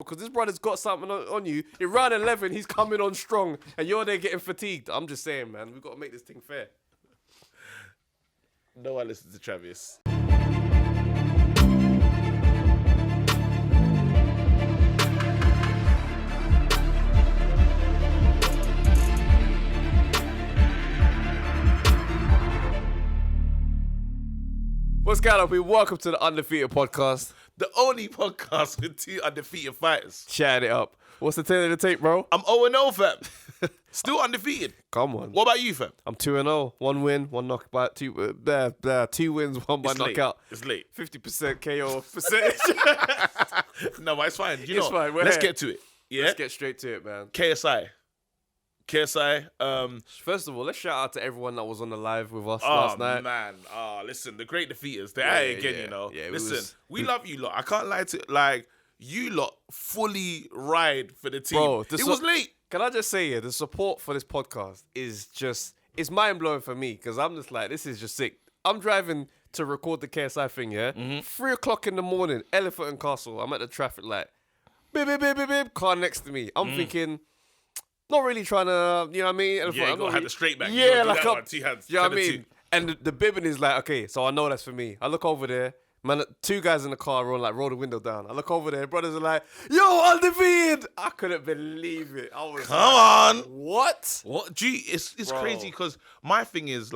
because this brother's got something on you. In round 11, he's coming on strong, and you're there getting fatigued. I'm just saying, man, we've got to make this thing fair. No one listens to Travis. What's going on, people? Welcome to the Undefeated podcast. The only podcast with 2 undefeated fighters. Chatting it up. What's the tail of the tape, bro? I'm 0-0, fam. Still undefeated. Come on. What about you, fam? I'm 2-0. 1 win, 1 knockout. 2 wins, 1 by knockout. It's late. 50% KO percentage. No, but it's fine. You know, It's fine. let's get to it. Yeah? Let's get straight to it, man. KSI. First of all, let's shout out to everyone that was on the live with us last night. Oh, man. Listen, the great defeaters. They're at it again, you know. Yeah, listen, we love you lot. I can't lie to, you lot fully ride for the team. Bro, it was late. Can I just say, the support for this podcast is just, it's mind-blowing for me, because I'm just like, this is just sick. I'm driving to record the KSI thing, yeah? 3 o'clock in the morning, Elephant and Castle. I'm at the traffic light. Beep, beep, beep, beep, beep, car next to me. I'm thinking... Not really trying to, you know what I mean? Yeah, you gotta have the straight back. Yeah, like up. 2 hands. You know what I mean? And the bibbing is like, okay, so I know that's for me. I look over there, man, 2 guys in the car roll the window down. I look over there, brothers are like, yo, undefeated! I couldn't believe it. I was Come on. What? What? Gee, it's crazy because my thing is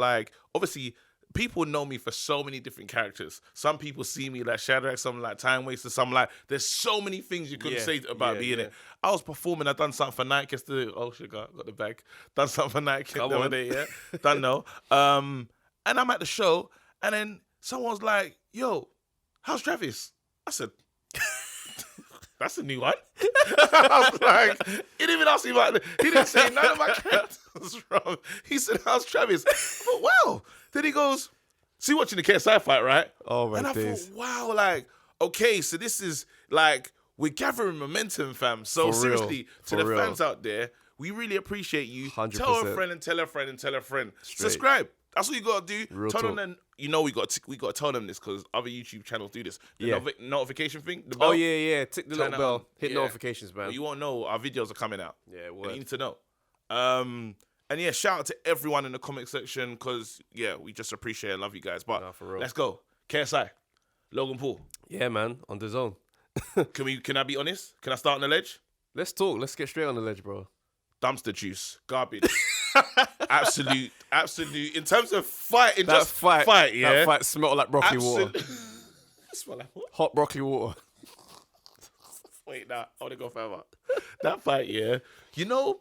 obviously, people know me for so many different characters. Some people see me like Shadrach, some like Time Waster, some like... There's so many things you could say about me in it. I was performing. I done something for Nike yesterday. Oh, shit, got the bag. Done something for Nike the other day, yeah? Done no. And I'm at the show, and then someone's like, yo, how's Travis? I said... That's a new one. I was like, he didn't even ask me about it. He didn't say none of my characters was wrong. He said, how's Travis? I thought, wow. Then he goes, so you watching the KSI fight, right? Oh, my days. And I thought, wow, okay, so this is we're gathering momentum, fam. So seriously, to the fans out there, we really appreciate you. 100%. Tell a friend and tell a friend and tell a friend. Straight. Subscribe. That's what you got to do. Tell them then, we got to tell them this because other YouTube channels do this. The notification thing, the bell. Oh, yeah. Tick the little bell. Hit notifications, man. Well, you won't know our videos are coming out. Yeah, you need to know. And yeah, shout out to everyone in the comment section because, we just appreciate and love you guys. But for real. Let's go. KSI, Logan Paul. Yeah, man, on Dazn. Can I be honest? Can I start on the ledge? Let's talk. Let's get straight on the ledge, bro. Dumpster juice. Garbage. Absolute. In terms of fighting, That fight, yeah? That fight smelled like broccoli water. Smell like what? Hot broccoli water. Wait, nah, I want to go further. That fight, yeah. You know,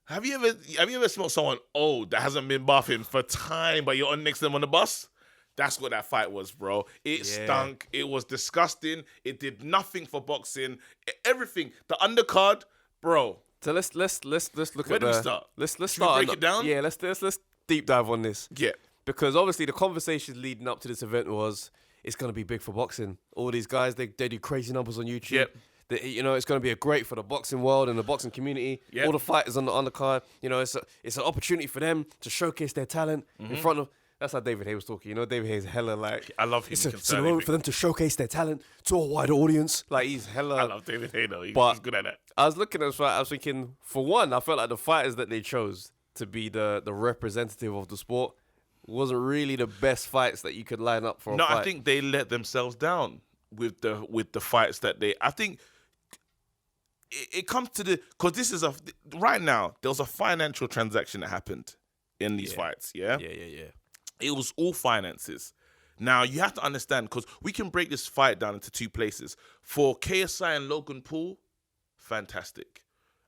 have you ever smelled someone old that hasn't been bathing for time, but you're on next to them on the bus? That's what that fight was, bro. It stunk. It was disgusting. It did nothing for boxing. Everything. The undercard, bro. So let's look at Where do we start? Let's Should start. we break it down? Yeah, let's deep dive on this. Yeah. Because obviously the conversation leading up to this event was it's gonna be big for boxing. All these guys, they do crazy numbers on YouTube. Yep. It's going to be great for the boxing world and the boxing community. Yep. All the fighters on the undercard. It's an opportunity for them to showcase their talent in front of. That's how David Hay was talking. David Hay's hella like. I love him. It's a moment for them to showcase their talent to a wider audience. Like he's hella. I love David Hay though. He's good at that. I was looking at this fight. I was thinking, for one, I felt like the fighters that they chose to be the representative of the sport wasn't really the best fights that you could line up for. No, a fight. I think they let themselves down with the fights that they. I think. It comes to because this is right now there was a financial transaction that happened in these fights, yeah? Yeah. It was all finances. Now you have to understand because we can break this fight down into 2 places. For KSI and Logan Paul, fantastic,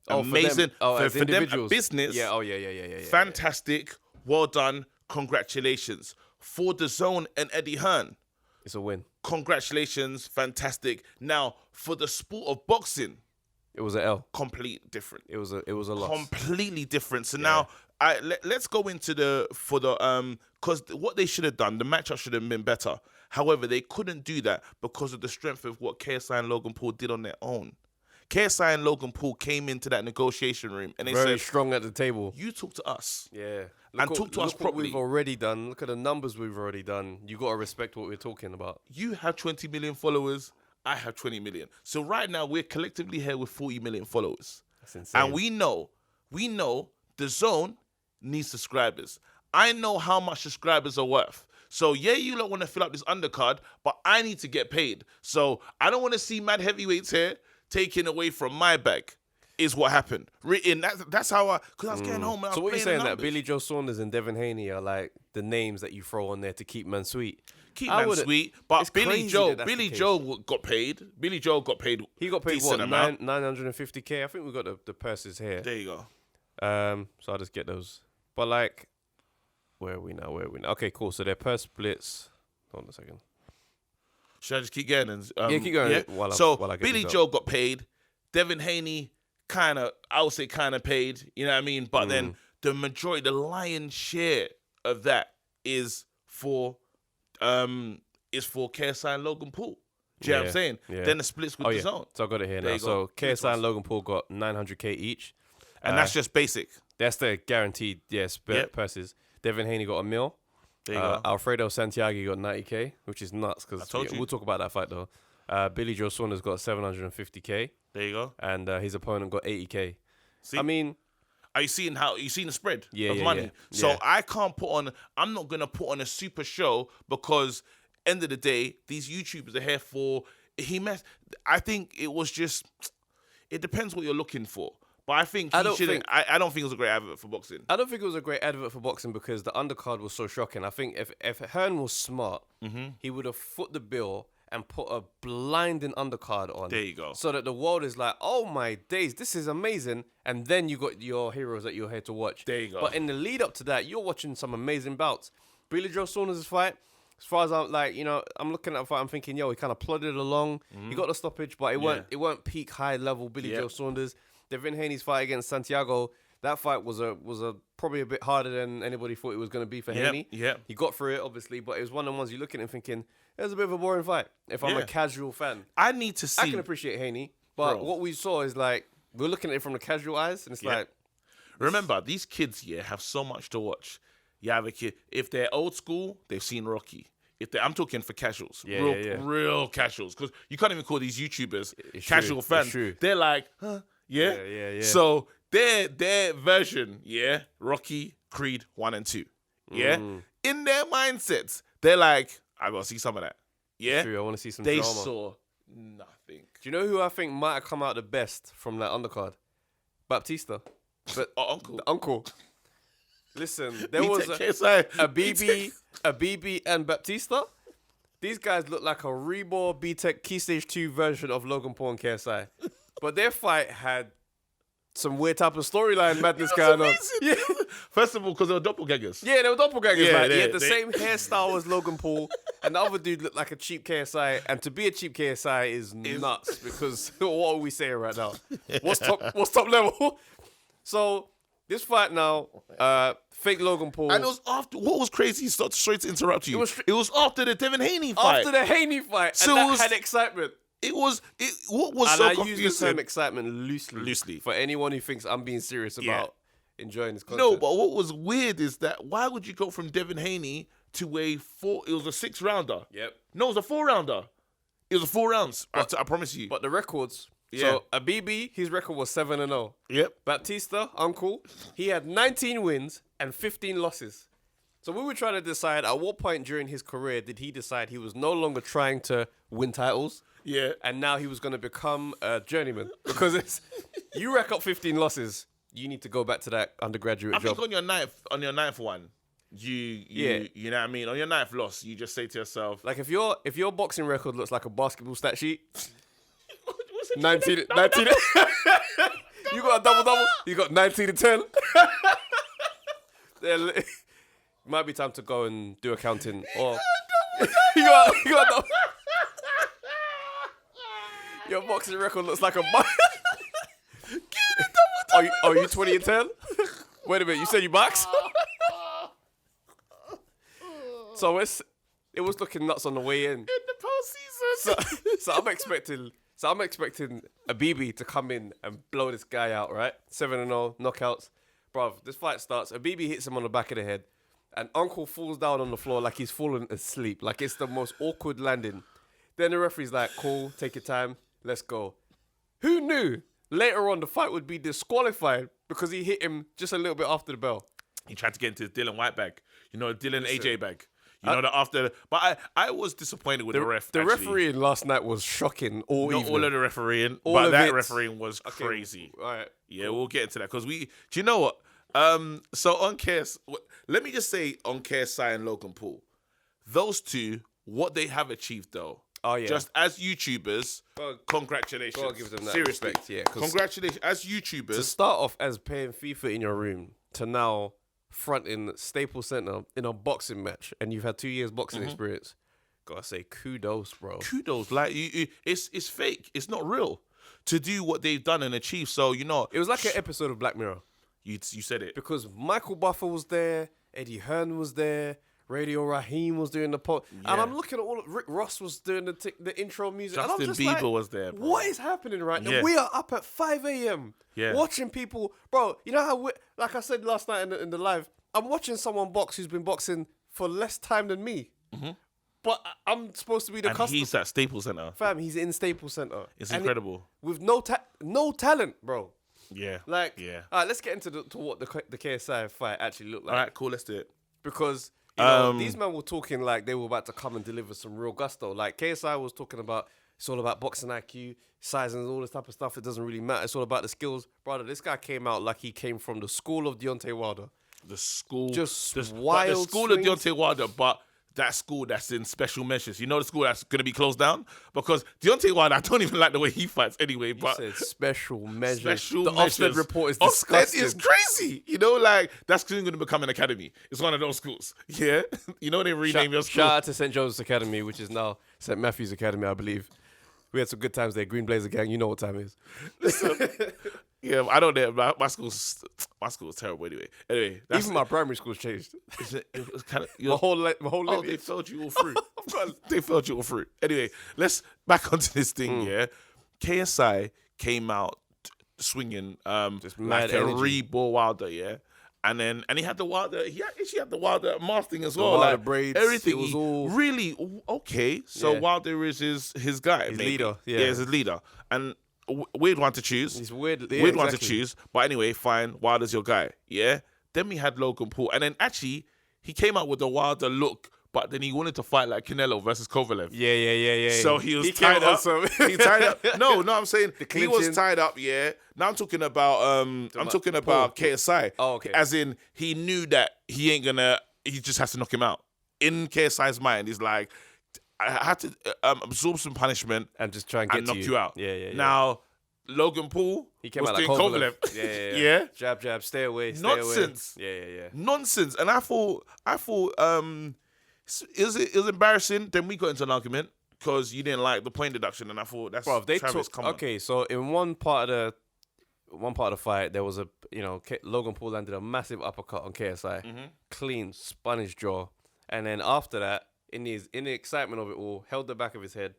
amazing for them a business. Yeah. Fantastic, well done, congratulations. For Dazn and Eddie Hearn, it's a win. Congratulations, fantastic. Now for the sport of boxing. It was an L. Complete different. It was a loss. Completely different. So now let's go into because what they should have done, the matchup should have been better. However, they couldn't do that because of the strength of what KSI and Logan Paul did on their own. KSI and Logan Paul came into that negotiation room and they very said, strong at the table. You talk to us. Yeah. Talk to us properly. What we've already done. Look at the numbers we've already done. You got to respect what we're talking about. You have 20 million followers. I have 20 million. So right now we're collectively here with 40 million followers. That's insane. And we know the zone needs subscribers. I know how much subscribers are worth. So yeah, you don't want to fill up this undercard, but I need to get paid. So I don't want to see mad heavyweights here taken away from my bag. Is what happened. Written. That's how because I was getting home. And So I was what you saying the that numbers. Billy Joe Saunders and Devin Haney are like the names that you throw on there to keep man sweet? Keep I man wouldn't- sweet, but it's Billy crazy Joe that that's the case. got paid. Billy Joe got paid. He got paid decent what, amount. 950K? I think we got the purses here. There you go. So I'll just get those. But like, where are we now? Okay, cool. So their purse splits. Hold on a second. Should I just keep going? And, keep going. Yeah. While I get Billy these up. Joe got paid. Devin Haney I would say kind of paid. You know what I mean? But then the majority, the lion's share of that is for KSI and Logan Paul. Do you know what I'm saying? Yeah. Then the splits with the zone. So I got it here There now. you go. So This KSI and one's- Logan Paul got 900K each. And that's just basic. That's the guaranteed, purses. Devin Haney got $1 million. There you go. Alfredo Santiago got 90K, which is nuts because told you. we'll talk about that fight though. Billy Joe Saunders got 750K, There you go. and his opponent got 80K. See? I mean, Are you seeing the spread Yeah, of yeah, money? yeah. So Yeah. I'm not gonna put on a super show because end of the day, these YouTubers are here for I think it was just it depends what you're looking for. But I think I don't think it was a great advert for boxing. I don't think it was a great advert for boxing because the undercard was so shocking. I think if Hearn was smart, he would have foot the bill and put a blinding undercard on. There you go. So that the world is like, oh my days, this is amazing. And then you got your heroes that you're here to watch. There you go. But in the lead up to that, you're watching some amazing bouts. Billy Joe Saunders' fight, as far as I'm like, I'm looking at the fight, I'm thinking, he kind of plodded along. He got the stoppage, but it weren't peak high level Billy Joe Saunders. Devin Haney's fight against Santiago, that fight was probably a bit harder than anybody thought it was going to be for Haney. Yep. He got through it, obviously, but it was one of the ones you look at and thinking, it was a bit of a boring fight. If I'm a casual fan, I need to see. I can appreciate Haney, but what we saw is like, we're looking at it from the casual eyes, and it's like... Remember, these kids here have so much to watch. You have a kid, if they're old school, they've seen Rocky. I'm talking for casuals, real casuals, because you can't even call these YouTubers casual fans. They're like, huh? Yeah. So their version, Rocky, Creed 1 and 2. Yeah. In their mindsets, they're like, I gotta see some of that. Yeah. True, I want to see some They drama. saw nothing. Do you know who I think might have come out the best from that undercard? Baptista. But Uncle. the uncle. Listen, there was a BB. BB and Baptista. These guys look like a reborn B-Tech Key Stage 2 version of Logan Paul and KSI. But their fight had some weird type of storyline madness going on. Yeah. First of all, because they were doppelgangers. Yeah, they were doppelgangers. Yeah, He had the they- same hairstyle as Logan Paul, and the other dude looked like a cheap KSI. And to be a cheap KSI is nuts because what are we saying right now? What's top level? So this fight now, fake Logan Paul. And it was after, what was crazy, sorry to interrupt you. It was after the Devin Haney fight. After the Haney fight, So and it that was- had excitement. What was And so I confusing? use the term excitement loosely. Loosely. For anyone who thinks I'm being serious about enjoying this content. No, but what was weird is that why would you go from Devin Haney to it was a 6-rounder. Yep. No, it was a 4-rounder. It was a 4 rounds. I promise you. But the records. Yeah. So Abibi, his record was 7-0. Yep. Baptista, uncle, he had 19 wins and 15 losses. So we were trying to decide at what point during his career did he decide he was no longer trying to win titles. Yeah. And now he was going to become a journeyman. Because you rack up 15 losses, you need to go back to that undergraduate I job. think on your ninth one, you know what I mean? On your 9th loss, you just say to yourself, Like if your boxing record looks like a basketball stat sheet, what's it? 19 you got a double, you got 19 to 10. Might be time to go and do accounting. Or you got double. Your boxing record looks like a Are you 20 and 10? Wait a minute, you said you box? So it was looking nuts on the way in. In the postseason. So I'm expecting a BB to come in and blow this guy out, right? 7-0 knockouts. Bruv, this fight starts. A BB hits him on the back of the head, and Uncle falls down on the floor like he's fallen asleep. Like it's the most awkward landing. Then the referee's like, cool, take your time, let's go. Who knew later on the fight would be disqualified because he hit him just a little bit after the bell? He tried to get into his Dylan White bag. Dylan AJ bag. That after. But I was disappointed with the ref. The refereeing last night was shocking. All of the refereeing, but that refereeing was crazy. All right. Yeah, we'll get into that because do you know what? So on KS, let me just say on KSI and Logan Paul, those two, what they have achieved though. Oh yeah. Just as YouTubers, congratulations. Gotta give them that Seriously, respect, yeah. Congratulations as YouTubers. To start off as playing FIFA in your room to now fronting Staples Center in a boxing match, and you've had 2 years boxing experience. Gotta say kudos, bro. Kudos, like it's fake. It's not real to do what they've done and achieved. So it was like an episode of Black Mirror. You said it because Michael Buffer was there, Eddie Hearn was there. Radio Raheem was doing the pod, and I'm looking at all. Rick Ross was doing the intro music. Justin and I'm just Bieber like, was there. Bro. What is happening right now? We are up at 5 a.m. Watching people, bro. You know how, like I said last night in the live, I'm watching someone box who's been boxing for less time than me, but I'm supposed to be the customer. He's at Staples Center, fam. He's in Staples Center. It's incredible with no talent, bro. Yeah, All right, let's get into to what the KSI fight actually looked like. All right, cool. Let's do it because. These men were talking like they were about to come and deliver some real gusto. Like KSI was talking about, it's all about boxing IQ, size, and all this type of stuff. It doesn't really matter. It's all about the skills. Brother, this guy came out like he came from the school of Deontay Wilder. The school. Just wild the school swings. of Deontay Wilder, but that school that's in special measures. You know the school that's going to be closed down? Because Deontay Wilder, I don't even like the way he fights anyway. But said special measures. Special the measures. Ofsted report is disgusting. Ofsted is crazy. That's going to become an academy. It's one of those schools. Yeah? They rename your school. Shout out to St. Joseph's Academy, which is now St. Matthew's Academy, I believe. We had some good times there. Green Blazer gang, you know what time it is. Listen, yeah, I don't know. My school's terrible anyway. Anyway, even my primary school's changed. It was kind of my whole lineage. They failed you all through. They failed you all through. Anyway, let's back onto this thing. Yeah, KSI came out swinging just like mad a energy. Reebok Wilder. Yeah. And he had the Wilder. He actually had the Wilder mask thing as well. Wilder like braids. Everything. It was all really okay. So Yeah. Wilder is his guy, His maybe. leader, yeah. He's his leader, and weird one to choose. He's weird. Yeah, Weird one to exactly. choose. But anyway, fine. Wilder's your guy. Yeah. Then we had Logan Paul, and then actually he came out with the Wilder look, but then he wanted to fight like Canelo versus Kovalev. Yeah. So he was tied up. He tied up. No, I'm saying he was clinching. tied up. Yeah. Now I'm talking about KSI. Oh, okay. As in he knew that he ain't gonna. He just has to knock him out. In KSI's mind, he's like, I had to absorb some punishment and just try and get knock to you out. Yeah. Now Logan Paul He came was out like doing Kovalev. Kovalev. Yeah. Yeah? Jab, stay away. Nonsense. Yeah. Nonsense. And I thought it was embarrassing. Then we got into an argument because you didn't like the point deduction, and I thought that's Bro, they Travis, took come on. okay. So in one part of the fight, there was Logan Paul landed a massive uppercut on KSI, clean spun his jaw, and then after that, in the excitement of it all, held the back of his head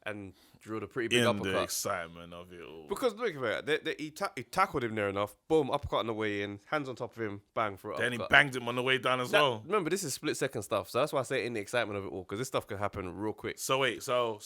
and drew a pretty big In uppercut. the excitement of it all. Because look at it, he tackled him there enough. Boom, uppercut on the way in, hands on top of him, bang for it. Then he banged him on the way down as well. Remember, this is split second stuff, so that's why I say in the excitement of it all, because this stuff could happen real quick. So wait, so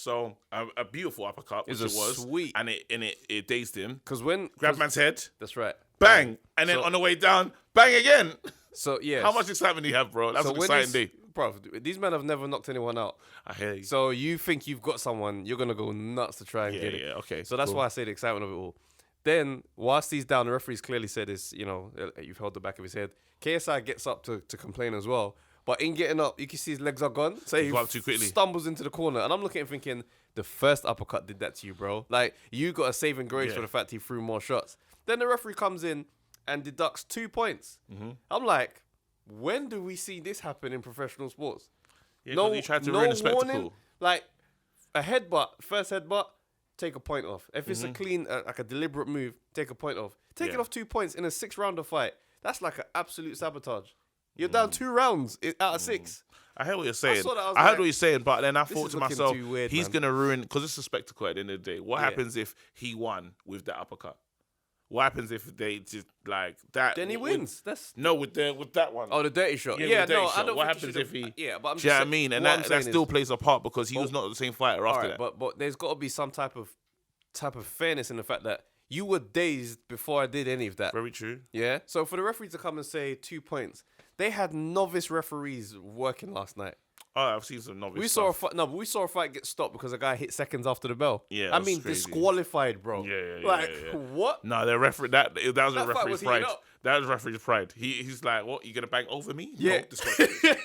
a beautiful uppercut, which it was, sweet, and it dazed him. Because when Grabbed man's head, that's right, bang, and then on the way down, bang again. So yeah, how much excitement do you have, bro? That's an exciting day. Bro, these men have never knocked anyone out. I hear you. So you think you've got someone, you're gonna go nuts to try and get it. Yeah, okay. So that's why I say the excitement of it all. Then whilst he's down, the referee's clearly said is, you've held the back of his head. KSI gets up to complain as well. But in getting up, you can see his legs are gone. So he got up too quickly. Stumbles into the corner. And I'm looking and thinking, the first uppercut did that to you, bro. Like, you got a saving grace for the fact he threw more shots. Then the referee comes in and deducts 2 points. I'm like, when do we see this happen in professional sports? Yeah, he tried to ruin the spectacle. Warning, like a headbutt, first headbutt, take a point off. If it's a clean, like a deliberate move, take a point off. Take it off 2 points in a 6-rounder fight. That's like an absolute sabotage. You're down 2 rounds out of 6. I hear what you're saying. I heard what you're saying, but then I thought is to looking myself, too weird, he's man. going to ruin, because it's a spectacle at the end of the day. What happens if he won with that uppercut? What happens if they just like that? Then he wins. That's with that one. Oh, the dirty shot. Yeah, the dirty no, shot. I don't. What think happens he if he? Yeah, but I'm Do just you know what I saying- mean? And what I'm that saying still is- plays a part because he was not the same fighter after Alright, that. but there's got to be some type of fairness in the fact that you were dazed before I did any of that. Very true. Yeah. So for the referee to come and say 2 points, they had novice referees working last night. Oh, I've seen some novice. We saw a fight. No, but we saw a fight get stopped because a guy hit seconds after the bell. Yeah, I that's mean, crazy. disqualified, bro. Yeah. Like what? No, the referee that was a That fight referee's was heated pride. up. That was referee's pride. He's like, what? You gonna bang over me? Yeah. No, disqualified.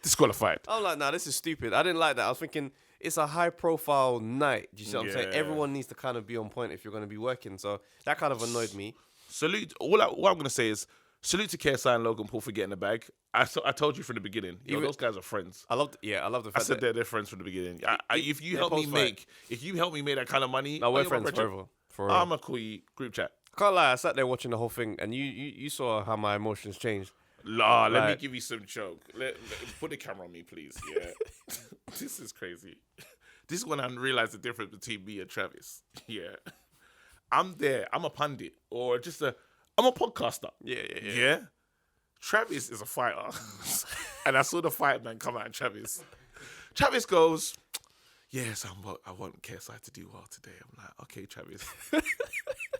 Disqualified. I'm like, nah, this is stupid. I didn't like that. I was thinking it's a high profile night. Do you see what I'm saying? Yeah. Everyone needs to kind of be on point if you're going to be working. So that kind of annoyed me. Salute. What I'm gonna say is salute to KSI and Logan Paul for getting the bag. I told you from the beginning. Those guys are friends. I love the I fact said that they're friends from the beginning. If you they're help me post-fight. make that kind of money, no, we're you're my friends brethren. forever. For real. I'm gonna call you group chat. Can't lie, I sat there watching the whole thing, and you saw how my emotions changed. Let me Like- give you some joke. Put the camera on me, please. Yeah, this is crazy. This is when I realized the difference between me and Travis. Yeah, I'm there. I'm a pundit, or I'm a podcaster. Yeah. Travis is a fighter, and I saw the fight man come out. And Travis goes, "Yes, I want KSI to do well today." I'm like, "Okay, Travis."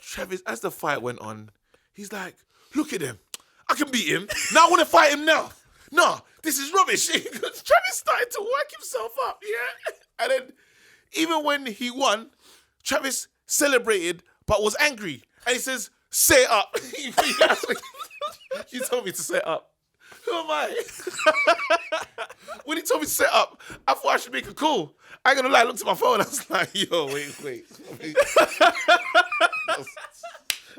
Travis, as the fight went on, he's like, "Look at him. I can beat him. Now I want to fight him now. No, this is rubbish." Travis started to work himself up, yeah? And then even when he won, Travis celebrated but was angry. And he says, "Say it up." He told me to say it up. Who am I? When he told me to set up, I thought I should make a call. I ain't gonna lie, I looked at my phone and I was like, yo, wait. I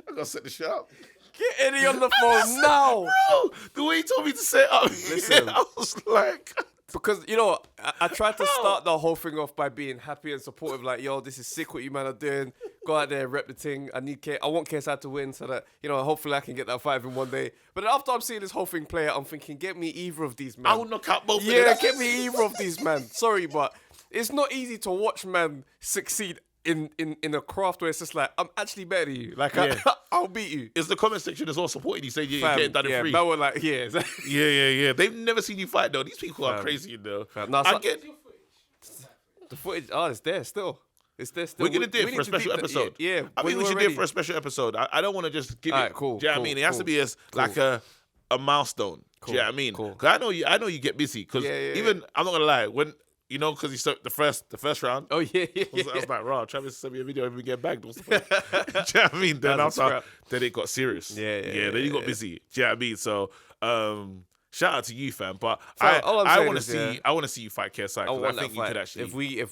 gotta set the shit up. Get Eddie on the phone now. Bro, the way he told me to set up, Listen. I was like... Because, I tried to start the whole thing off by being happy and supportive, like, yo, this is sick what you man are doing. Go out there, rep the thing. I want KSI to win so that, hopefully I can get that fight with him one day. But then after I'm seeing this whole thing play out, I'm thinking, get me either of these men. I will knock out both of them. Yeah, get me either of these men. Sorry, but it's not easy to watch man succeed in a craft where it's just like, I'm actually better than you. Like, Yeah. I'll beat you. Is the comment section as well supporting you, saying you're Fam, getting done in free? that was like, yeah. Yeah. They've never seen you fight, though. These people are crazy, you know. No, I get... The footage, it's there still. It's there still. We're going to do We it for a need to special deep episode. Yeah. I think we should do it for a special episode. I don't want to just give Alright, it. cool, Do you know what I cool, mean? It has to cool, be like a milestone. Do you know what I mean? cool. Because I know you get busy. Because even, I'm not going to lie, when, because he started the first round. Oh, yeah. I was like, raw, Travis sent me a video of me getting bagged. What's the point? Do you know what I mean? Then then it got serious. Yeah, then you got busy. Do you know what I mean? So, shout out to you, fam. But all I'm I saying want to is, see, I want to see you fight KSI because I think you could actually.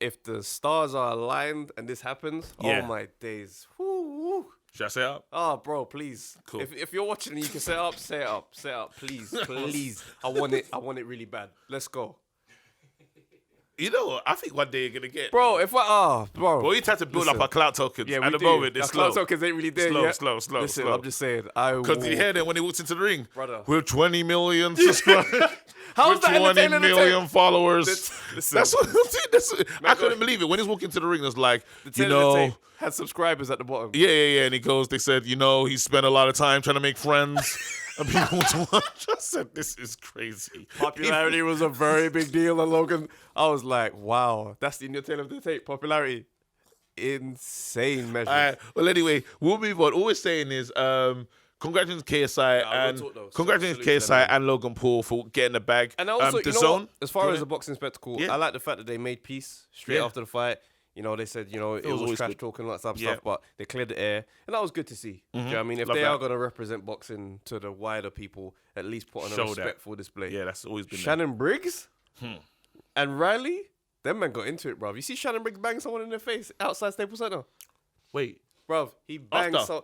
If the stars are aligned and this happens, Yeah. oh my days. Woo. Should I say it up? Oh, bro, please. Cool. If you're watching and you can set up, please. I want it really bad. Let's go. You know what? I think one day you're gonna get, Bro, bro. Well, you had to build up our clout tokens. Yeah, at the do. moment, it's Our slow. clout tokens ain't really there Slow, yet. slow. Listen, I'm just saying. Because you hear them when he walks into the ring, Brother. with 20 million subscribers, How's with that 20 entertaining? million followers. Listen. That's what I couldn't believe it when he's walking to the ring. It's like, had subscribers at the bottom. yeah, and he goes. They said, he spent a lot of time trying to make friends. And people to watch. I said, this is crazy. Popularity was a very big deal, and Logan, I was like, wow, that's the tail of the tape. Popularity, insane measures. All right. Well, anyway, we'll move on. All we're saying is, congratulations KSI and Logan Paul for getting the bag. And also, the you know zone. what? As far as the boxing spectacle, Yeah. I like the fact that they made peace straight after the fight. They said, it was always trash good. talk and all that type of Yeah. stuff, but they cleared the air. And that was good to see. Do you know what I mean? If Love they that. are going to represent boxing to the wider people, at least put on a Show that. respectful display. Yeah, that's always been there. Shannon Briggs and Riley, them men got into it, bruv. You see Shannon Briggs bang someone in the face outside Staples Center? Wait. Bruv, he banged After?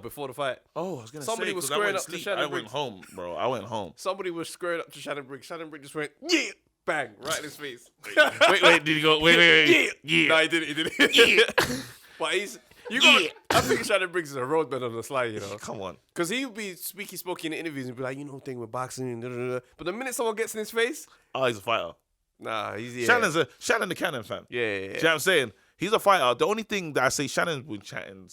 before the fight. Oh, I was going to Somebody say, was 'cause I squaring went up to sleep. Shannon I went Briggs. home, bro. I went home. Somebody was squaring up to Shannon Briggs. Shannon Briggs just went, yeah, bang, right in his face. wait, did he go? Wait. Yeah. No, he didn't. Yeah. But I think Shannon Briggs is a roadman on the slide, Come on. Because he would be speaking in interviews and be like, thing with boxing, and da, da, da. But the minute someone gets in his face, Oh, he's a fighter. nah, he's Shannon's the Cannon fan. Yeah. Do you know what I'm saying? He's a fighter. The only thing that I say, Shannon's been chatting.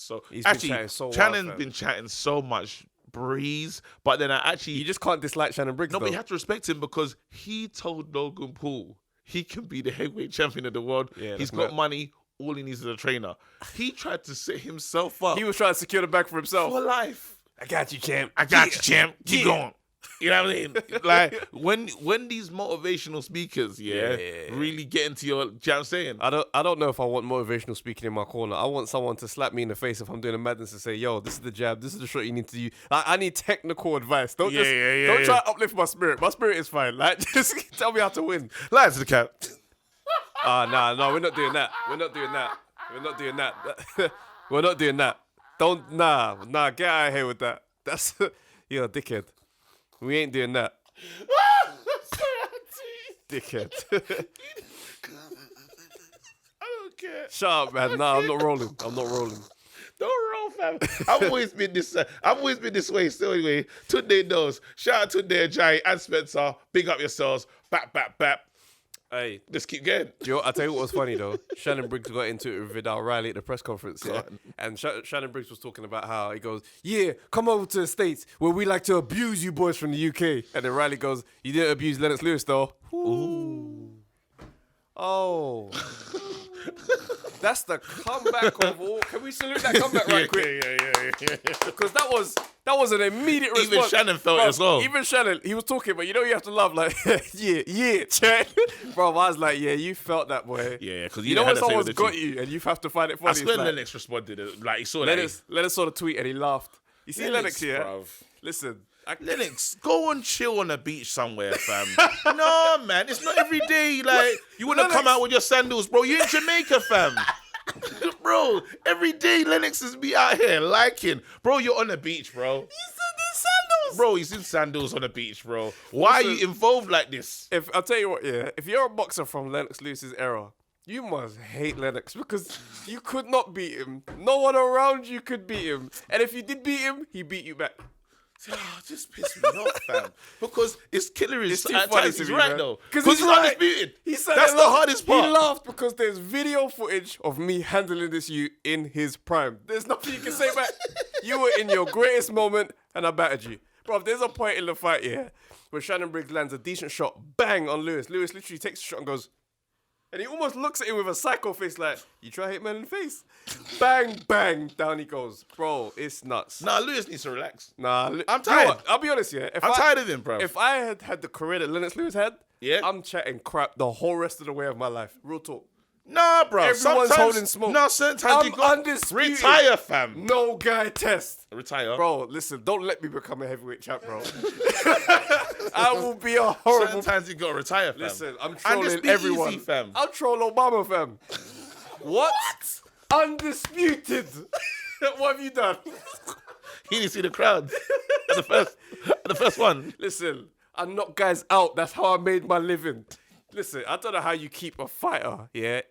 Shannon's been chatting so much breeze. But then you just can't dislike Shannon Briggs. No, but you have to respect him because he told Logan Paul he can be the heavyweight champion of the world. Yeah, he's got money. All he needs is a trainer. He tried to set himself up. He was trying to secure the bag for himself. For life. I got you, champ. I got you, champ. Keep going. You know what I mean? Like, when these motivational speakers, really get into your... Do you know what I'm saying? I don't know if I want motivational speaking in my corner. I want someone to slap me in the face if I'm doing a madness and say, yo, this is the jab, this is the shot you need to use. Like, I need technical advice. Don't try to uplift my spirit. My spirit is fine. Like, just tell me how to win. Lie to the cap. No, we're not doing that. We're not doing that. We're not doing that. Nah, get out of here with that. That's, you're a dickhead. We ain't doing that. Dickhead. I don't care. Shut up, man. Nah, I'm not rolling. Don't roll, fam. I've always been this way. So anyway, Tunde knows. Shout out to Tunde, Jai, and Spencer. Big up yourselves. Bap. Hey, just keep going. I'll tell you what was funny though. Shannon Briggs got into it with Vidal Riley at the press conference, and Shannon Briggs was talking about how he goes, "Yeah, come over to the States where we like to abuse you boys from the UK." And then Riley goes, "You didn't abuse Lennox Lewis though." Ooh. Oh. That's the comeback of all. Can we salute that comeback right quick? Yeah. Because that was an immediate response. Even Shannon felt it as well. Even Shannon, he was talking, but you have to laugh like, yeah, chat. Bro, I was like, yeah, you felt that, boy. Yeah, because you know when someone's got you and you have to find it funny. I swear Lennox responded. Like, he saw Lennox saw the tweet and he laughed. You see Lennox here? Bruv. Listen. Lennox, go and chill on the beach somewhere, fam. No, man, it's not every day. Like, you want to come out with your sandals, bro. You in Jamaica, fam. Bro, every day Lennox is be out here liking. Bro, you're on the beach, bro. He's in sandals. Bro, he's in sandals on the beach, bro. Why are you involved like this? I'll tell you what, if you're a boxer from Lennox Lewis's era, you must hate Lennox because you could not beat him. No one around you could beat him. And if you did beat him, he beat you back. Just piss me off, fam. Because it's killer. It's too funny to he's me, right, man. though. Because he's right. undisputed. He said that's the hardest part. He laughed because there's video footage of me handling this in his prime. There's nothing you can say back. You were in your greatest moment and I battered you. Bro, there's a point in the fight, where Shannon Briggs lands a decent shot, bang, on Lewis. Lewis literally takes the shot and goes... And he almost looks at him with a psycho face like, you try to hit man in the face? Bang, bang, down he goes. Bro, it's nuts. Nah, Lewis needs to relax. Nah, I'm tired. You know what? I'll be honest, I'm tired of him, bro. If I had the career that Lennox Lewis had, I'm chatting crap the whole rest of the way of my life. Real talk. Nah, bro. Everyone's holding smoke. No, sometimes you got undisputed. Retire, fam. No guy test. Retire. Bro, listen, don't let me become a heavyweight champ, bro. I will be a horrible... Sometimes you got to retire, fam. Listen, I'm trolling everyone. Easy, fam. I'll troll Obama, fam. What? Undisputed. What have you done? He didn't see the crowd at the first one. Listen, I knock guys out. That's how I made my living. Listen, I don't know how you keep a fighter,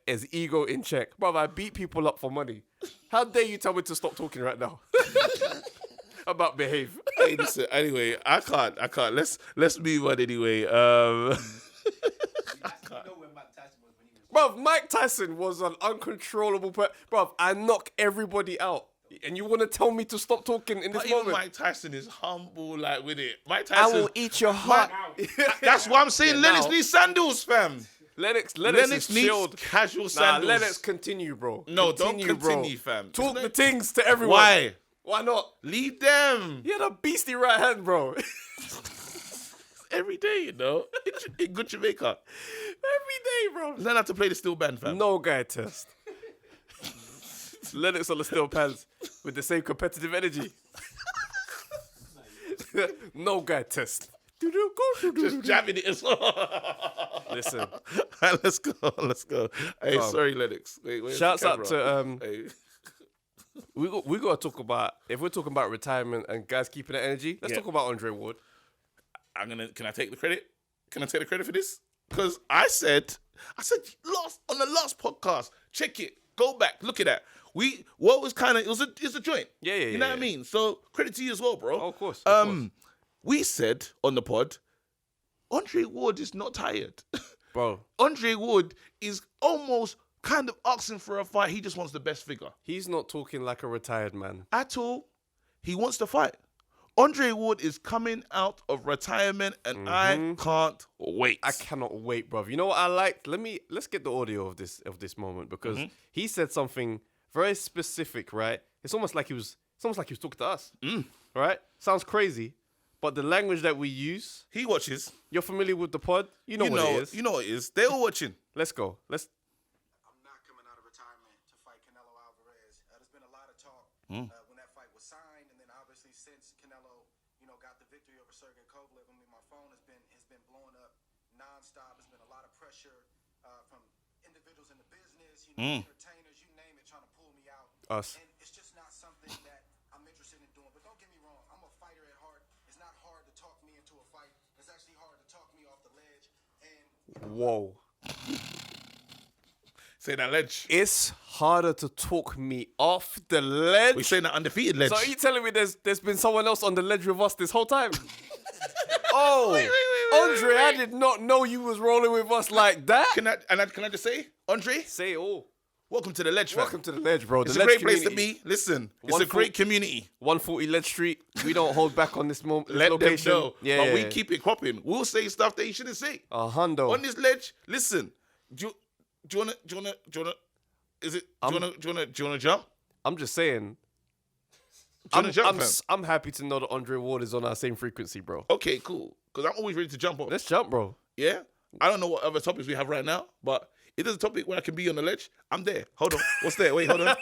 as ego in check. Brother, I beat people up for money. How dare you tell me to stop talking right now? About behave. Hey, listen, anyway, I can't. Let's move on anyway. Bruv, Mike Tyson was an uncontrollable Bruv, I knock everybody out. And you want to tell me to stop talking in this moment? Mike Tyson is humble, like, with it. Mike Tyson... I will eat your heart. That's what I'm saying. Lennox needs sandals, fam. Lennox needs chilled. Casual sandals. Lennox, continue, bro. No, don't continue, fam. Talk the things to everyone. Why? Why not? Leave them. He had a beastie right hand, bro. Every day, you know. In good Jamaica. Every day, bro. Learn how to play the steel band, fam. No guy test. Lennox on the steel pans with the same competitive energy. No guy test. Just jamming it as well. Listen. Let's go. Hey, sorry, Lennox. Shouts out to... Hey. We got to talk about... If we're talking about retirement and guys keeping that energy, let's talk about Andre Ward. Can I take the credit? Can I take the credit for this? Because I said on the last podcast, check it, go back, look at that. It was a joint. Yeah. You know what I mean? So credit to you as well, bro. Oh, of course. We said on the pod, Andre Ward is not tired. Bro. Andre Ward is almost kind of asking for a fight. He just wants the best figure. He's not talking like a retired man. At all. He wants to fight. Andre Ward is coming out of retirement, and I can't wait. I cannot wait, bruv. You know what I liked? Let's get the audio of this moment, because he said something very specific, right? It's almost like he was talking to us. Right? Sounds crazy. But the language that we use... He watches. You're familiar with the pod? You know what it is. You know what it is. They're all watching. Let's go. I'm not coming out of retirement to fight Canelo Alvarez. There's been a lot of talk when that fight was signed, and then obviously since Canelo, got the victory over Sergey Kovalev. I mean, my phone has been blowing up nonstop. There's been a lot of pressure from individuals in the business, entertainers, you name it, trying to pull me out. Us. And it's just not something that I'm interested in doing. But don't get me wrong, I'm a fighter at heart. It's not hard to talk me into a fight. It's actually hard to talk me off the ledge. And Whoa. Say that ledge. It's harder to talk me off the ledge. We're saying that undefeated ledge. So are you telling me there's been someone else on the ledge with us this whole time? Wait, Andre, I did not know you was rolling with us like that. Can I just say, Andre? Say it all. Welcome to the ledge, fam. Welcome to the ledge, bro. It's the a ledge great place to community. be. Listen, it's a great community. 140 Ledge Street. We don't hold back on this moment. Let location. them know. Yeah, but we keep it cropping. We'll say stuff that you shouldn't say. hundo. On this ledge, listen. Do you wanna? Is it? Do you wanna jump? I'm just saying. Do you wanna jump, fam? I'm happy to know that Andre Ward is on our same frequency, bro. Okay, cool. Because I'm always ready to jump on. Let's jump, bro. Yeah. I don't know what other topics we have right now, but if there's a topic where I can be on the ledge, I'm there. Hold on. What's there? Wait, hold on.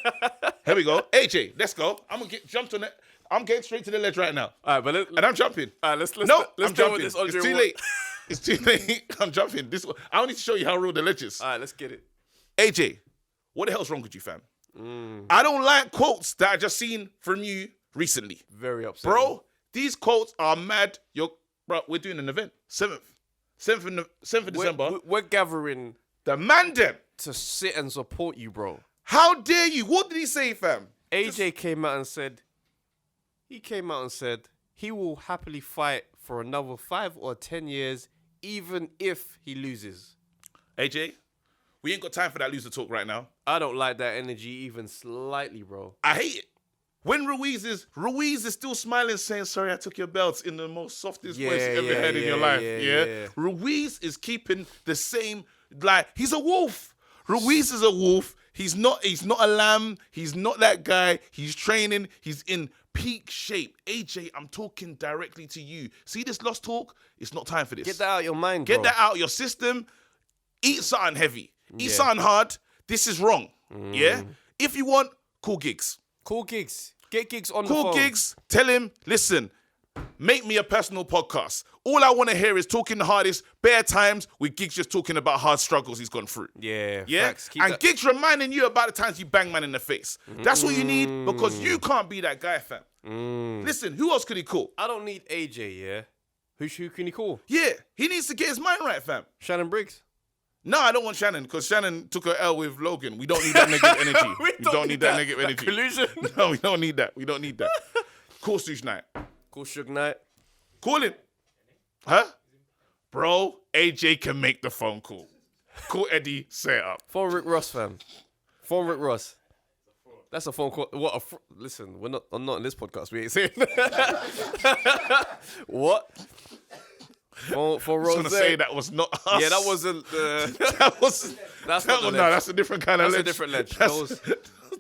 Here we go. AJ, let's go. I'm gonna get jumped on it. I'm getting straight to the ledge right now. All right, but And I'm jumping. all right, let's I'm go jumping. with this Andre It's too Ward. late. It's too late. I'm jumping. I don't need to show you how real the ledge is. All right, let's get it. AJ, what the hell's wrong with you, fam? I don't like quotes that I just seen from you recently. Very upset. Bro, these quotes are mad. Bro, we're doing an event. 7th of December. We're gathering The man them. to sit and support you, bro. How dare you? What did he say, fam? AJ came out and said he will happily fight for another 5 or 10 years, even if he loses. AJ, we ain't got time for that loser talk right now. I don't like that energy even slightly, bro. I hate it. When Ruiz is still smiling, saying, "Sorry, I took your belts," in the most softest voice you ever had in your life. Yeah. Ruiz is keeping the same, like, he's a wolf. Ruiz is a wolf. He's not a lamb. He's not that guy. He's training. He's in peak shape. AJ, I'm talking directly to you. See this lost talk? It's not time for this. Get that out of your mind, bro. Get that out of your system. Eat something heavy. Eat something hard. This is wrong. Yeah? If you want, cool gigs. Cool gigs. Get gigs on the phone. Cool gigs. Tell him, listen, make me a personal podcast. All I want to hear is talking the hardest, bare times with Gigs just talking about hard struggles he's gone through. Yeah. Yeah? Facts. Keep And that. Gigs reminding you about the times you bang man in the face. That's what you need, because you can't be that guy, fam. Listen, who else could he call? I don't need AJ, yeah? Who can he call? Yeah, he needs to get his mind right, fam. Shannon Briggs? No, I don't want Shannon, because Shannon took her L with Logan. We don't need that negative energy. We don't need that negative energy. Collusion? No, we don't need that. We don't need that. Call Suge Knight. Call Suge Knight. Call him. Huh? Bro, AJ can make the phone call. Call Eddie, say it up. Phone Rick Ross, fam. Phone Rick Ross. That's a phone call. What? Listen, I'm not in this podcast. We ain't saying what? For I was Rose. going to say that was not us. Yeah, that wasn't. That's not the ledge. No, that's a different kind of That's ledge. a different ledge.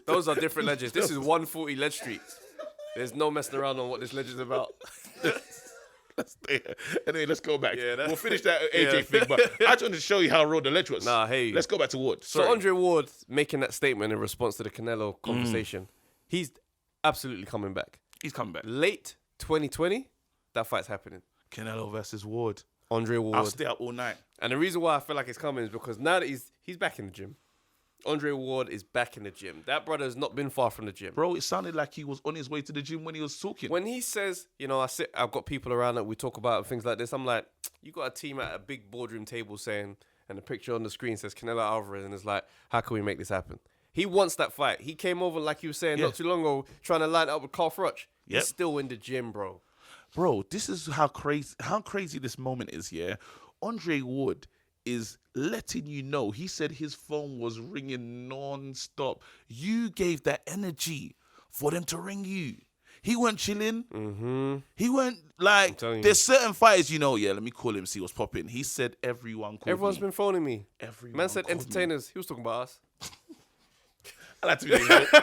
Those are different ledges. This is 140 Ledge Street. There's no messing around on what this ledge is about. Anyway, let's go back. Yeah, we'll finish that AJ thing, but I just wanted to show you how real the ledge was. Nah, hey. Let's go back to Ward. Sorry. So Andre Ward making that statement in response to the Canelo conversation. He's absolutely coming back. He's coming back. Late 2020, that fight's happening. Canelo versus Ward. Andre Ward. I'll stay up all night. And the reason why I feel like it's coming is because now that he's back in the gym. Andre Ward is back in the gym. That brother has not been far from the gym. Bro, it sounded like he was on his way to the gym when he was talking. When he says, I've got people around that we talk about and things like this, I'm like, you got a team at a big boardroom table saying, and the picture on the screen says Canelo Alvarez, and it's like, how can we make this happen? He wants that fight. He came over, like you were saying not too long ago, trying to line up with Carl Froch. He's still in the gym, bro. Bro, this is how crazy this moment is, yeah? Andre Ward is letting you know. He said his phone was ringing non-stop. You gave that energy for them to ring you. He weren't chilling. Mm-hmm. He weren't like, there's certain fighters, let me call him, see what's popping. He said everyone's been phoning me. Man said entertainers. He was talking about us. I like to be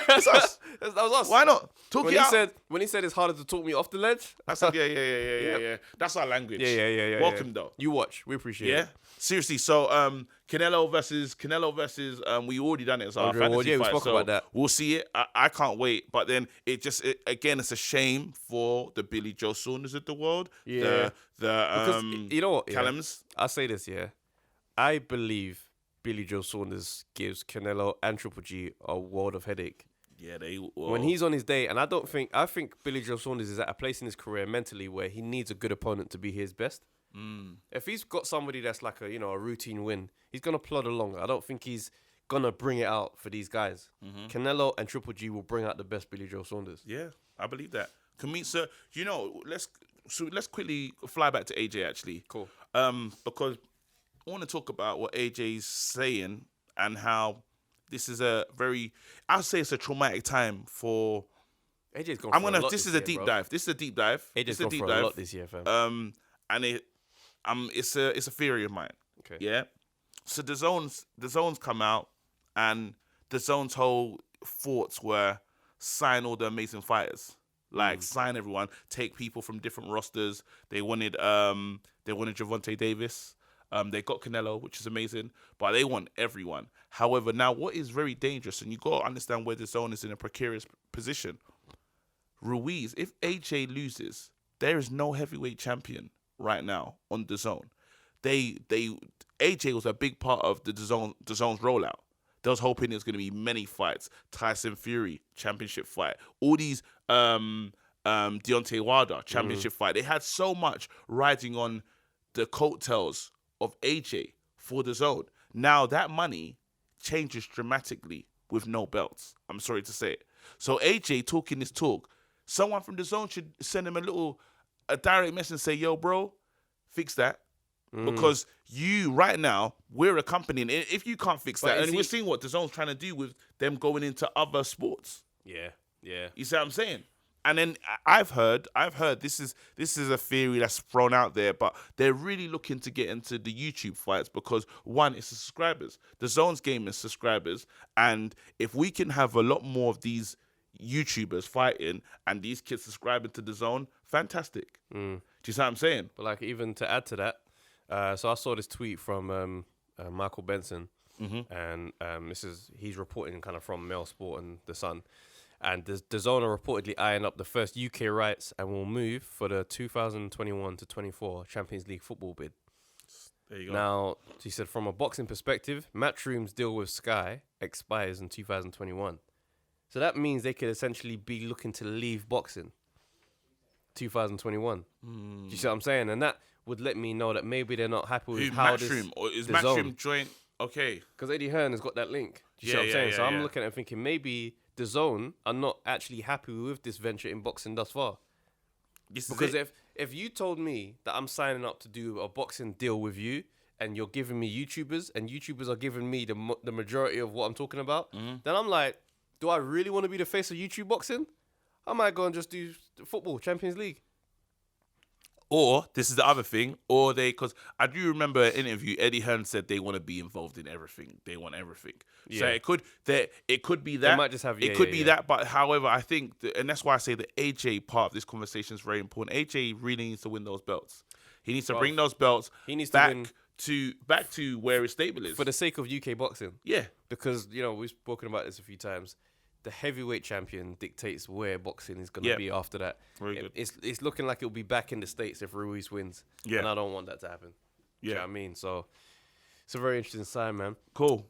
That's us. That was us. Why not? Talk it out. When he said it's harder to talk me off the ledge. I said, yeah. That's our language. Yeah. Welcome, though. You watch. We appreciate it. Seriously, so Canelo versus we already done it. So our fantasy we fight. spoke about that. We'll see it. I can't wait. But then again, it's a shame for the Billy Joe Saunders of the world. Yeah. Because you know what? Callums. I'll say this, I believe Billy Joe Saunders gives Canelo and Triple G a world of headache. Yeah, when he's on his day, and I think Billy Joe Saunders is at a place in his career mentally where he needs a good opponent to be his best. If he's got somebody that's like a routine win, he's gonna plod along. I don't think he's gonna bring it out for these guys. Canelo and Triple G will bring out the best Billy Joe Saunders. Yeah, I believe that. Sir, let's quickly fly back to AJ actually. Cool. Because I want to talk about what AJ's saying and how this is I'll say it's a traumatic time for AJ's gone. This is a deep dive. This is a deep dive. AJ's gone for a lot this year, fam. And it's a theory of mine. Okay. Yeah. So the zones come out, and the zone's whole thoughts were sign all the amazing fighters. Like sign everyone, take people from different rosters. They wanted Gervonta Davis. They got Canelo, which is amazing, but they want everyone. However, now what is very dangerous, and you got to understand where the zone is in a precarious position. Ruiz, if AJ loses, there is no heavyweight champion right now on the zone. AJ was a big part of the zone's rollout. They was hoping there's going to be many fights. Tyson Fury, championship fight. All these Deontay Wilder, championship fight. They had so much riding on the coattails of AJ for the zone. Now that money changes dramatically with no belts. I'm sorry to say it. So AJ talking this talk, someone from the zone should send him a direct message and say, yo, bro, fix that. Because you, right now, we're a company. And if you can't fix that, and we're seeing what the zone's trying to do with them going into other sports. Yeah. You see what I'm saying? And then I've heard this is a theory that's thrown out there, but they're really looking to get into the YouTube fights because one, it's the subscribers. The zone's game is subscribers, and if we can have a lot more of these YouTubers fighting and these kids subscribing to the zone, fantastic. Do you see what I'm saying? But like even to add to that, so I saw this tweet from Michael Benson, and he's reporting kind of from Mail Sport and The Sun. And the zone are reportedly eyeing up the first UK rights and will move for the 2021 to 24 Champions League football bid. There you go. Now, he said, from a boxing perspective, Matchroom's deal with Sky expires in 2021. So that means they could essentially be looking to leave boxing 2021. Do you see what I'm saying? And that would let me know that maybe they're not happy with how Matchroom, or is the Matchroom zone. joint? Okay. Because Eddie Hearn has got that link. Do you see what I'm saying? So I'm looking at it thinking maybe the zone are not actually happy with this venture in boxing thus far. Because if you told me that I'm signing up to do a boxing deal with you and you're giving me YouTubers and YouTubers are giving me the majority of what I'm talking about, then I'm like, do I really want to be the face of YouTube boxing? I might go and just do football, Champions League. Or, this is the other thing, because I do remember an interview, Eddie Hearn said they want to be involved in everything. They want everything. Yeah. So it could be that. They might just have, that, but however, I think, and that's why I say the AJ part of this conversation is very important. AJ really needs to win those belts. He needs to bring those belts back to where his stable is. For the sake of UK boxing. Yeah. Because, we've spoken about this a few times. The heavyweight champion dictates where boxing is going to be after that. Very good. It's looking like it'll be back in the States if Ruiz wins. Yeah. And I don't want that to happen. Yeah. You know what I mean? So it's a very interesting sign, man. Cool.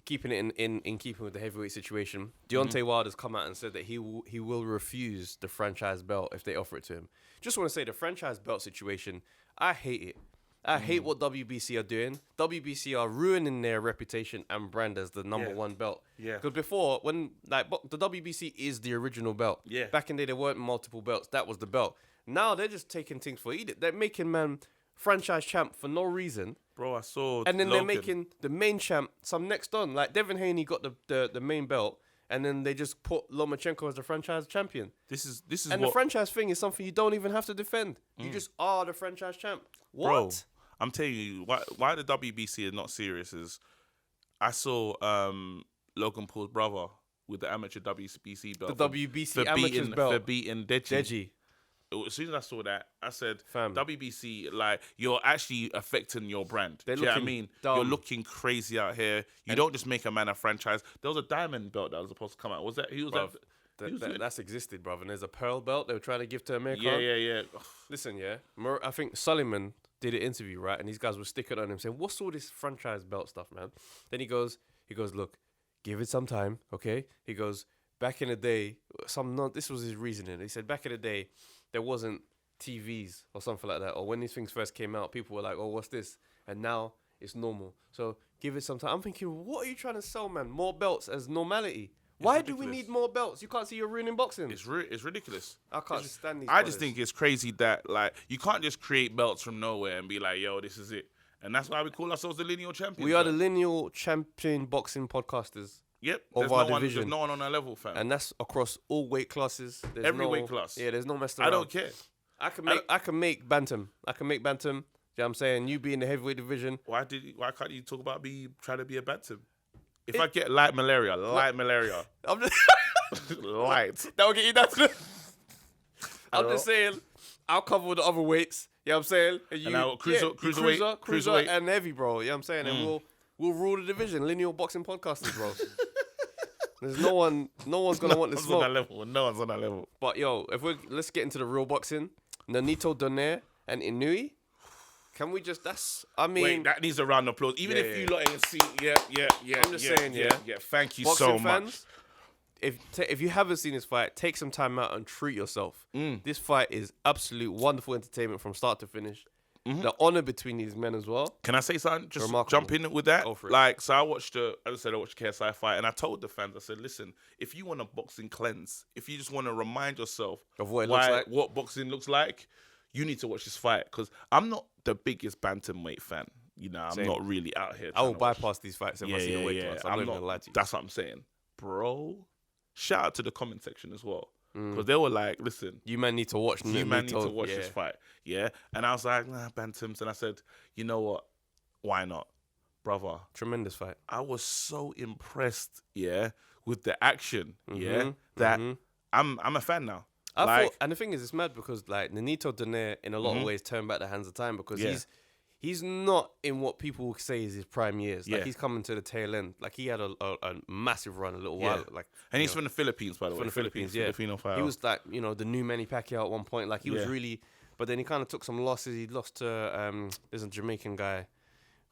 Keeping it in keeping with the heavyweight situation, Deontay Wilder's come out and said that he will refuse the franchise belt if they offer it to him. Just want to say the franchise belt situation, I hate it. I hate what WBC are doing. WBC are ruining their reputation and brand as the number one belt. Yeah. Because before, when the WBC is the original belt. Yeah. Back in the day, there weren't multiple belts. That was the belt. Now they're just taking things for it. They're making man franchise champ for no reason. Bro, I saw. And then Logan. they're making the main champ some next on. Like Devin Haney got the main belt, and then they just put Lomachenko as the franchise champion. This is And what, the franchise thing is something you don't even have to defend. You just are the franchise champ. What? bro. I'm telling you why the WBC is not serious is I saw Logan Paul's brother with the amateur WBC belt. The WBC amateurs belt. For beating Deji. As soon as I saw that, I said, Fam. WBC, like, you're actually affecting your brand. They're Do you know what I looking mean? dumb. You're looking crazy out here. You don't just make a man a franchise. There was a diamond belt that was supposed to come out. Was that? He was Bruv, that. that's existed, brother. And there's a pearl belt they were trying to give to America. Yeah. Listen, yeah. I think Sullivan did an interview, right? And these guys were sticking on him saying, what's all this franchise belt stuff, man? Then he goes, look, give it some time, okay? He goes, back in the day, this was his reasoning. He said, back in the day, there wasn't TVs or something like that. Or when these things first came out, people were like, oh, what's this? And now it's normal. So give it some time. I'm thinking, what are you trying to sell, man? More belts as normality. Why do we ridiculous. need more belts? You can't see you're ruining boxing. It's ridiculous. I can't stand these I just brothers. think it's crazy that, like, you can't just create belts from nowhere and be like, yo, this is it. And that's why we call ourselves the lineal champions. We are the lineal champion boxing podcasters. Yep. of our division. There's no one on our level, fam. And that's across all weight classes. There's Every weight class. Yeah, there's no messing around. I don't care. I can make bantam. You know what I'm saying? You be in the heavyweight division. Why can't you talk about trying to be a bantam? If I get light malaria. I'm just Light. that will get you down to the... I'm just saying, I'll cover the other weights. You know what I'm saying? And you, I'll cruiserweight, cruiser cruiserweight. and heavy, bro. You know what I'm saying? And we'll rule the division. Lineal boxing podcasters, bro. There's no one's gonna want this No one's on smoke. that level. No one's on that level. But yo, let's get into the real boxing. Nonito Donaire and Inoue. Can we just? Wait, that needs a round of applause. Even Yeah, if yeah. you lot ain't see, yeah. I'm just saying, yeah. Thank you Boxing so much. fans, if you haven't seen this fight, take some time out and treat yourself. This fight is absolute wonderful entertainment from start to finish. The honor between these men as well. Can I say something? Just Remarkable. jump in with that. Go for it. Like, so I watched KSI fight, and I told the fans, I said, listen, if you want a boxing cleanse, if you just want to remind yourself Of what it looks like. what boxing looks like, you need to watch this fight. Because I'm not the biggest bantamweight fan. You know, I'm Same. not really out here. I will trying to watch. bypass these fights if I see a weight class. I'm not even gonna lie to you. That's what I'm saying. Bro, shout out to the comment section as well. Because they were like, listen, You man need to watch. you man need to watch yeah. this fight. Yeah. And I was like, nah, bantams. And I said, you know what? Why not? Brother, Tremendous fight. I was so impressed, with the action, Mm-hmm. that I'm a fan now. I thought, and the thing is, it's mad because like Nonito Donaire, in a lot of Mm-hmm. ways, turned back the hands of time because Yeah. he's not in what people say is his prime years. Like Yeah. he's coming to the tail end. Like he had a massive run a little while. Like And he's from the Philippines, by the way. from the Philippines, yeah. Filipino fighter. He was like, the new Manny Pacquiao at one point. Like he was Yeah. really, but then he kind of took some losses. He lost to there's a Jamaican guy.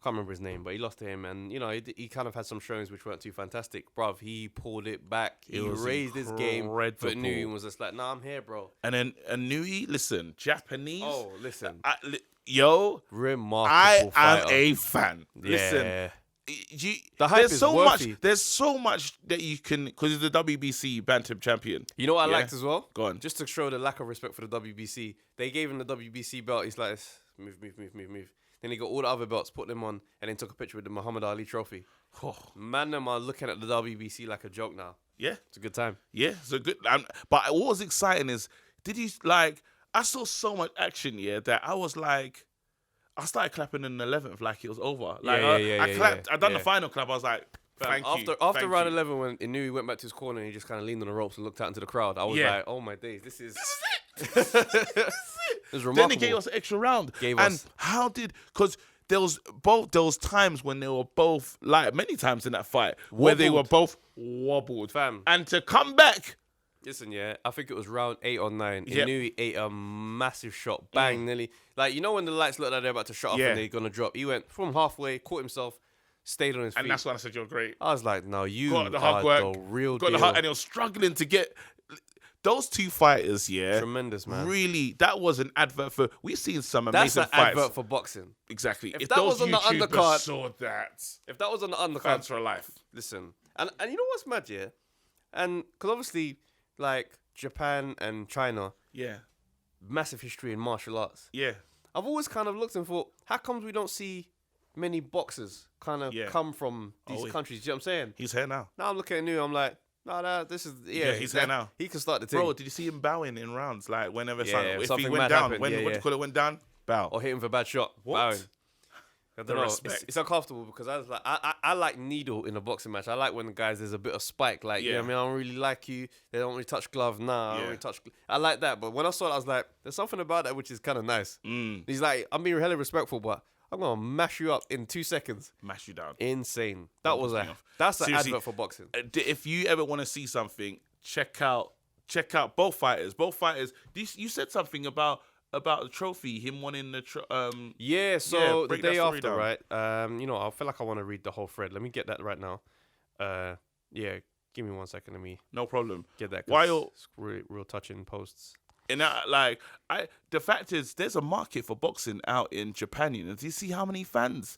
Can't remember his name, but he lost to him, and he kind of had some showings which weren't too fantastic. Bruv, he pulled it back. He was raised his game, but incredible. knew he was just like, nah, I'm here, bro. And then Inoue, listen, Japanese. Oh, listen, I remarkable am fighter. a fan. Listen, Yeah. The hype there's is so worthy. much. There's so much that you can, because he's the WBC bantam champion. You know what I Yeah. liked as well? Go on. Just to show the lack of respect for the WBC, they gave him the WBC belt. He's like, move. Then he got all the other belts, put them on, and then took a picture with the Muhammad Ali trophy. Oh, Man, them are looking at the WBC like a joke now. yeah, It's a good time. yeah. So good. But what was exciting is, I saw so much action, that I was like, I started clapping in the 11th like it was over. Like I clapped. I done the final clap. I was like, thank you. After round 11, when he knew he went back to his corner and he just kind of leaned on the ropes and looked out into the crowd, I was Yeah. like, oh my days, this is This is it. it was Then remarkable. they gave us an extra round. Gave and us. how did, because there was times when they were both, like many times in that fight, where they were Wobbled. both wobbled. Fam. And to come back, Listen, I think it was round 8 or 9. Yep. Inoue ate a massive shot, bang, nearly. Like, you know when the lights look like they're about to shut off Yeah. and they're going to drop? He went from halfway, caught himself, stayed on his feet. and that's when I said you're great. I was like, no, you Got the are hard work. the real Got deal. the hard, and he was struggling to get those two fighters. Tremendous, man. Really, that was an advert for. We've seen some That's amazing an fights. advert for boxing. Exactly. If that was on the YouTubers undercard- saw that. If that was on the undercard, Fans for life. listen. And you know what's mad, yeah? And because obviously, like, Japan and China, Yeah. massive history in martial arts. Yeah. I've always kind of looked and thought, how comes we don't see many boxers kind of come from these countries? Do you know what I'm saying? He's here now. Now I'm looking at Inoue, I'm like, no, this is he's here now. He can start the team. Bro, did you see him bowing in rounds? Like whenever if he went mad down, happened, what do you call it? Went down, bow. Or hit him for a bad shot. What? Bowing. I don't know. Respect. It's uncomfortable because I was like, I like needle in a boxing match. I like when the guys there's a bit of spike. Like, you know what I mean, I don't really like you. They don't really touch glove. Nah, I don't really touch. I like that. But when I saw it, I was like, there's something about that which is kind of nice. He's like, I'm being hella respectful, but I'm gonna mash you up in 2 seconds. Mash you down. Insane. That's an advert for boxing. If you ever want to see something, check out both fighters. Both fighters. You said something about the trophy, him winning the the day after, right? I feel like I want to read the whole thread. Let me get that right now. Give me 1 second. Let me no problem get that. While it's real touching posts. And the fact is, there's a market for boxing out in Japan. You know, do you see how many fans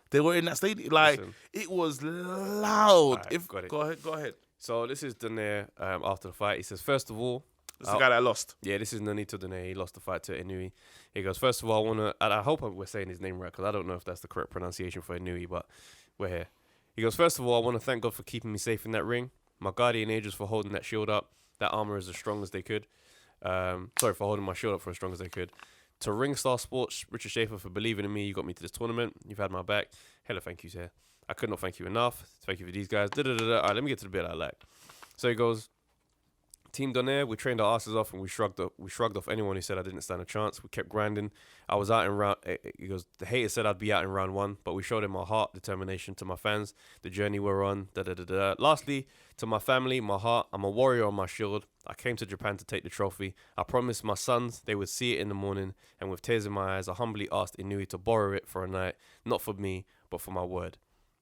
they were in that stadium? Like, it was loud. Right, go ahead. So this is Donaire after the fight. He says, first of all, this is the guy that lost. Yeah, this is Nonito Donaire. He lost the fight to Inoue. He goes, first of all, I want to, and I hope we're saying his name right because I don't know if that's the correct pronunciation for Inoue, but we're here. He goes, first of all, I want to thank God for keeping me safe in that ring. My guardian angels for holding that shield up. That armor is as strong as they could. For holding my shield up for as strong as they could. To Ringstar Sports, Richard Schaefer for believing in me. You got me to this tournament. You've had my back. Hella thank yous here. I could not thank you enough. Thank you for these guys. All right, let me get to the bit I like. So he goes, Team Donaire, we trained our asses off and we shrugged off anyone who said I didn't stand a chance. We kept grinding. I was out in round. He goes, the haters said I'd be out in round 1, but we showed him our heart, determination. To my fans, the journey we're on. Lastly, to my family, my heart. I'm a warrior on my shield. I came to Japan to take the trophy. I promised my sons they would see it in the morning, and with tears in my eyes, I humbly asked Inoue to borrow it for a night, not for me, but for my word.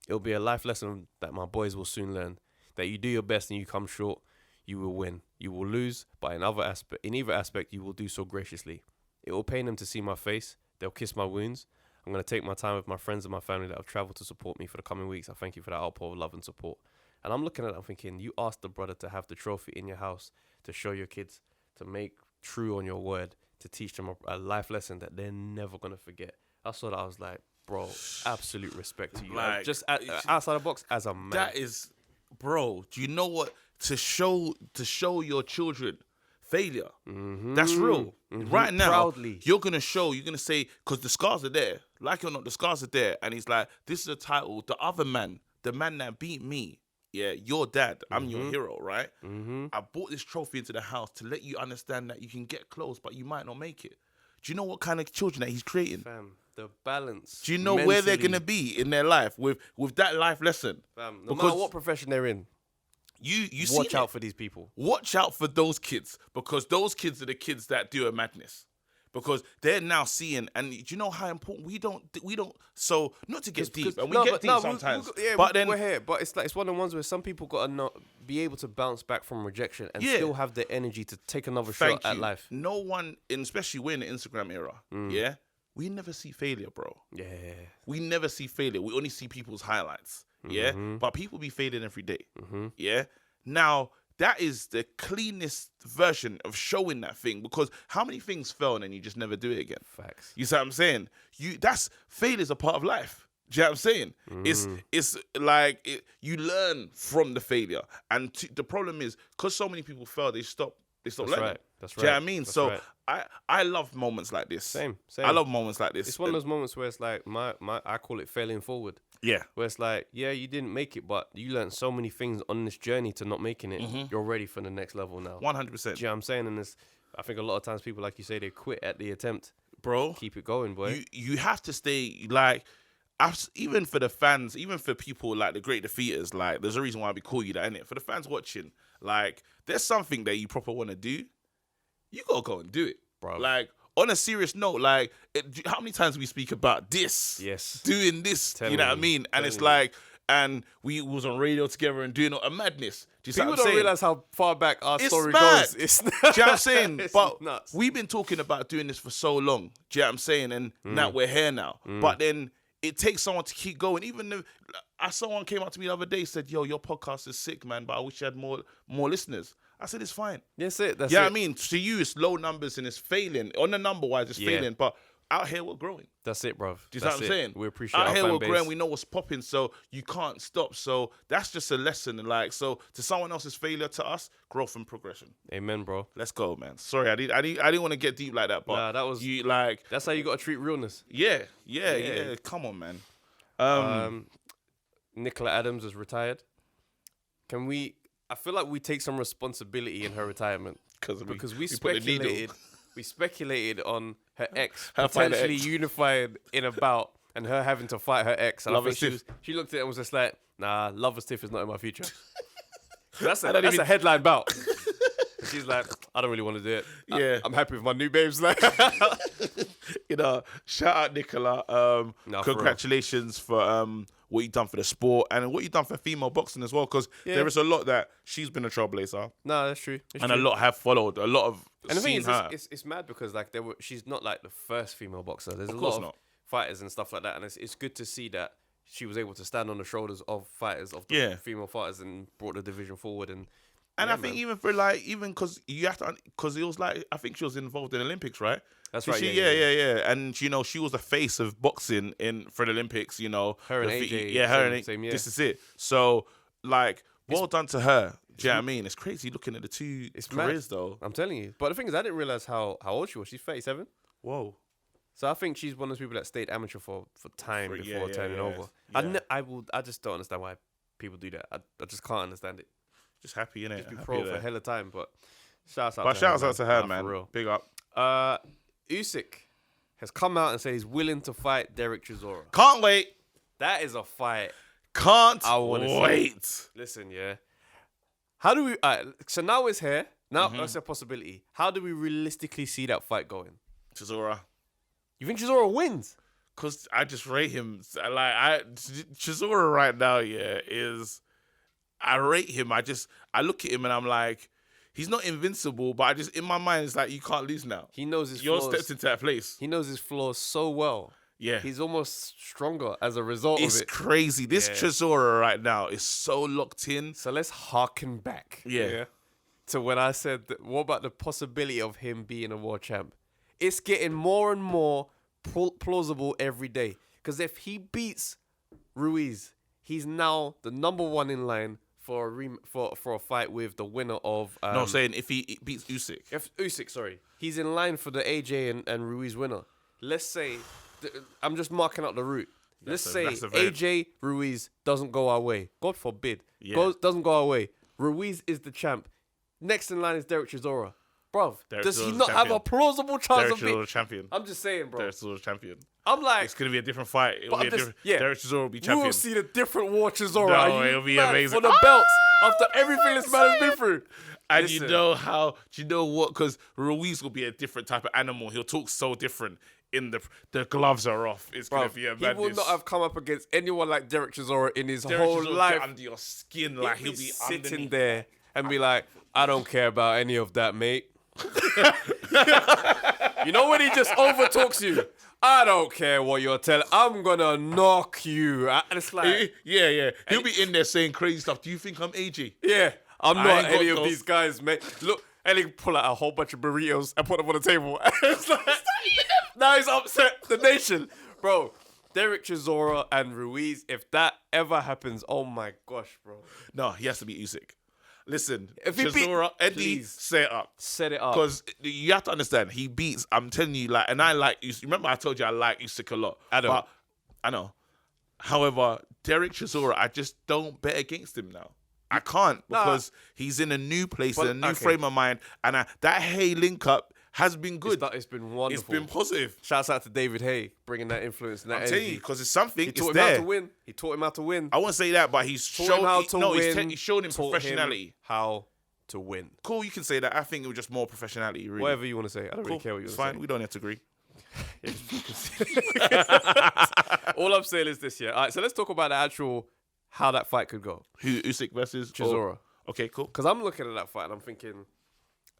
It'll be a life lesson that my boys will soon learn. That you do your best and you come short, you will win. You will lose, but in either aspect, you will do so graciously. It will pain them to see my face. They'll kiss my wounds. I'm going to take my time with my friends and my family that have traveled to support me for the coming weeks. I thank you for that outpour of love and support. And I'm looking at it, I'm thinking, you asked the brother to have the trophy in your house to show your kids, to make true on your word, to teach them a life lesson that they're never going to forget. I saw that, I was like, bro, absolute respect to you. Like, just outside the box as a man. That is, bro, do you know what? To show your children failure. That's real. Right now, proudly. you're going to say, because the scars are there. Like it or not, the scars are there. And he's like, this is a title. The other man, the man that beat me, your dad, I'm your hero, right? I brought this trophy into the house to let you understand that you can get close, but you might not make it. Do you know what kind of children that he's creating? Fam, the balance. Do you know where they're going to be in their life with that life lesson? Fam, no matter what profession they're in, you watch out for these people. Watch out for those kids, because those kids are the kids that do a madness. Because they're now seeing, and do you know how important we don't. So not to get deep, and we get deep sometimes. But then we're here. But it's like it's one of the ones where some people gotta not be able to bounce back from rejection and still have the energy to take another shot at life. No one, especially we're in the Instagram era. We never see failure, bro. We never see failure. We only see people's highlights. But people be failing every day. Now, that is the cleanest version of showing that thing, because how many things fail and then you just never do it again? Facts. You see what I'm saying? Failure is a part of life. Do you know what I'm saying? It's like you learn from the failure, and the problem is because so many people fail, they stop learning. Right. That's right. Do you know what I mean? So I love moments like this. Same. I love moments like this. It's one of those moments where it's like I call it failing forward. Yeah. Where it's like, you didn't make it, but you learned so many things on this journey to not making it. You're ready for the next level now. 100%. Do you know what I'm saying? And I think a lot of times people, like you say, they quit at the attempt. Bro. Keep it going, boy. You have to stay, like, even for the fans, even for people like the great defeaters, like, there's a reason why we call you that, innit? For the fans watching, like, there's something that you proper want to do, you gotta go and do it. Bro. Like, on a serious note, like, how many times we speak about this? Yes. Doing this, you know what I mean? And it's like, and we was on radio together and doing a madness. Do you see what I'm saying? People don't realize how far back our story mad. goes. It's do you know what I'm saying? But nuts. We've been talking about doing this for so long. Do you know what I'm saying? And now we're here now. But then it takes someone to keep going. Even if someone came up to me the other day, said, yo, your podcast is sick, man, but I wish you had more listeners. I said, it's fine. That's it. That's it. I mean, to you, it's low numbers and it's failing. On the number-wise, it's failing. But out here we're growing. That's it, bruv. Do you know what I'm saying? We appreciate out our here fan we're base. growing. We know what's popping, so you can't stop. So that's just a lesson. And like, so to someone else's failure, to us, growth and progression. Amen, bro. Let's go, man. Sorry, I didn't want to get deep like that, but Nah, that was you like. That's how you got to treat realness. Yeah. Come on, man. Nicola Adams is retired. Can we? I feel like we take some responsibility in her retirement because we speculated on her ex potentially unifying in a bout and her having to fight her ex. And I think she looked at it and was just like, "Nah, love stiff is not in my future." That's a headline bout. She's like, I don't really want to do it. Yeah, I'm happy with my new babes. Like, shout out Nicola. Congratulations for what you've done for the sport and what you've done for female boxing as well. Because there is a lot that she's been a trailblazer. No, that's true. A lot have followed. A lot of and the thing is, her. it's mad because like she's not like the first female boxer. There's a lot of fighters and stuff like that, and it's good to see that she was able to stand on the shoulders of fighters of the female fighters and brought the division forward. And I think even for because you have to, because it was like, I think she was involved in the Olympics, right? That's right. Yeah. And she was the face of boxing for the Olympics. Her and AJ. Her and same year. This is it. So like, well done to her. Do you know what I mean? It's crazy looking at the two careers though. I'm telling you. But the thing is, I didn't realize how old she was. She's 37. Whoa. So I think she's one of those people that stayed amateur for time before turning over. Yeah. I just don't understand why people do that. I just can't understand it. Just happy, innit? She's been pro for a hell of time, but shouts out to her, man. For real. Big up. Usyk has come out and said he's willing to fight Derek Chisora. Can't wait. That is a fight. Can't I want to wait. See. Listen, yeah. How do we? So now it's here. Now that's a possibility. How do we realistically see that fight going? Chisora. You think Chisora wins? Cause I just rate him. Chisora right now, I rate him. I look at him and I'm like, he's not invincible, but in my mind, it's like, you can't lose now. He knows his flaws. flaws. Stepped into that place. He knows his flaws so well. Yeah. He's almost stronger as a result of it. It's crazy. This Chisora right now is so locked in. So let's harken back. Yeah. To when I said, what about the possibility of him being a world champ? It's getting more and more plausible every day. Because if he beats Ruiz, he's now the number one in line for a fight with the winner of... no, I'm saying if he beats Usyk. He's in line for the AJ and Ruiz winner. Let's say... I'm just marking out the route. Let's say AJ Ruiz doesn't go our way. God forbid. Doesn't go our way. Ruiz is the champ. Next in line is Derek Chisora. Bruv, does he not have a plausible chance of being... champion. I'm just saying, bro. Derek Chisora's champion. I'm like... It's going to be a different fight. Derek Chisora will be champion. We'll see the different War Chisora. No, it'll be amazing. For the belts after everything this man has been through. And listen. You know what? Because Ruiz will be a different type of animal. He'll talk so different. The gloves are off. It's going to be a madness. He will not have come up against anyone like Derek Chisora in his whole life. Under your skin, like he'll be sitting there and be like, I don't care about any of that, mate. You know when he just overtalks you? I don't care what you're telling. I'm gonna knock you. And it's like, yeah. He'll be in there saying crazy stuff. Do you think I'm AJ? Yeah, I'm not any of these guys, mate. Look, and he pull out a whole bunch of burritos and put them on the table. It's like, now he's upset the nation, bro. Derek Chisora and Ruiz. If that ever happens, oh my gosh, bro. No, he has to be Usyk. Listen, if Chisora, Eddie, please, set it up. Set it up. Because you have to understand, he beats, I'm telling you, and I like Usyk. Remember I told you I like Usyk a lot. I know. However, Derek Chisora, I just don't bet against him now. I can't because he's in a new place, in a new frame of mind. And that Hay link-up has been good. It's been wonderful. It's been positive. Shouts out to David Hay, bringing that influence and that energy. I'm telling you, because it's something. He taught him how to win. He taught him how to win. I won't say that, but he's shown him how to win. He's shown him professionality. How to win. Cool, you can say that. I think it was just more professionality, really. Whatever you want to say. I don't really care what you want to say. It's fine. We don't have to agree. All I'm saying is this, yeah. All right, so let's talk about the actual how that fight could go. Who, Usyk versus Chisora? Okay, cool. Because I'm looking at that fight and I'm thinking,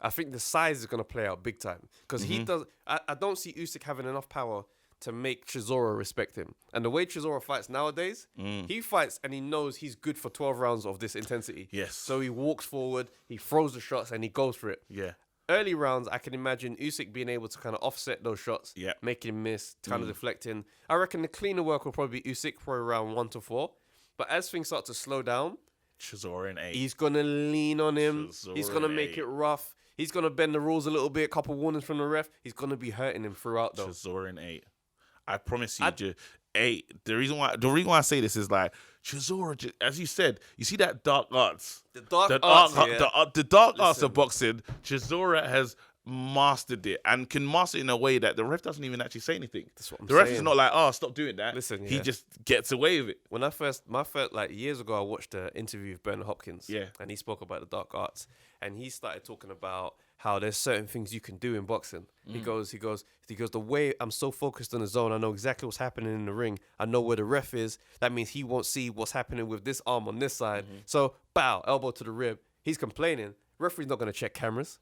I think the size is going to play out big time. Because he does. I don't see Usyk having enough power to make Chisora respect him. And the way Chisora fights nowadays, he fights and he knows he's good for 12 rounds of this intensity. Yes. So he walks forward, he throws the shots and he goes for it. Yeah. early rounds, I can imagine Usyk being able to kind of offset those shots, making him miss, kind of deflecting. I reckon the cleaner work will probably be Usyk for around 1 to 4. But as things start to slow down, Chisora in 8. He's gonna lean on him. Chisora He's gonna in make 8. it rough. He's gonna bend the rules a little bit. A couple warnings from the ref. He's gonna be hurting him throughout though. Chisora in 8. I promise you, 8. The reason why I say this is like Chisora, as you said, you see that dark arts. The dark arts of boxing. Chisora has mastered it and can master it in a way that the ref doesn't even actually say anything. That's what I'm the ref saying. is not like, oh, stop doing that. Listen, he just gets away with it. When my first like years ago, I watched an interview with Bernard Hopkins. Yeah. And he spoke about the dark arts, and he started talking about how there's certain things you can do in boxing. He goes, the way I'm so focused on the zone, I know exactly what's happening in the ring. I know where the ref is. That means he won't see what's happening with this arm on this side. So, bow, elbow to the rib. He's complaining. Referee's not going to check cameras.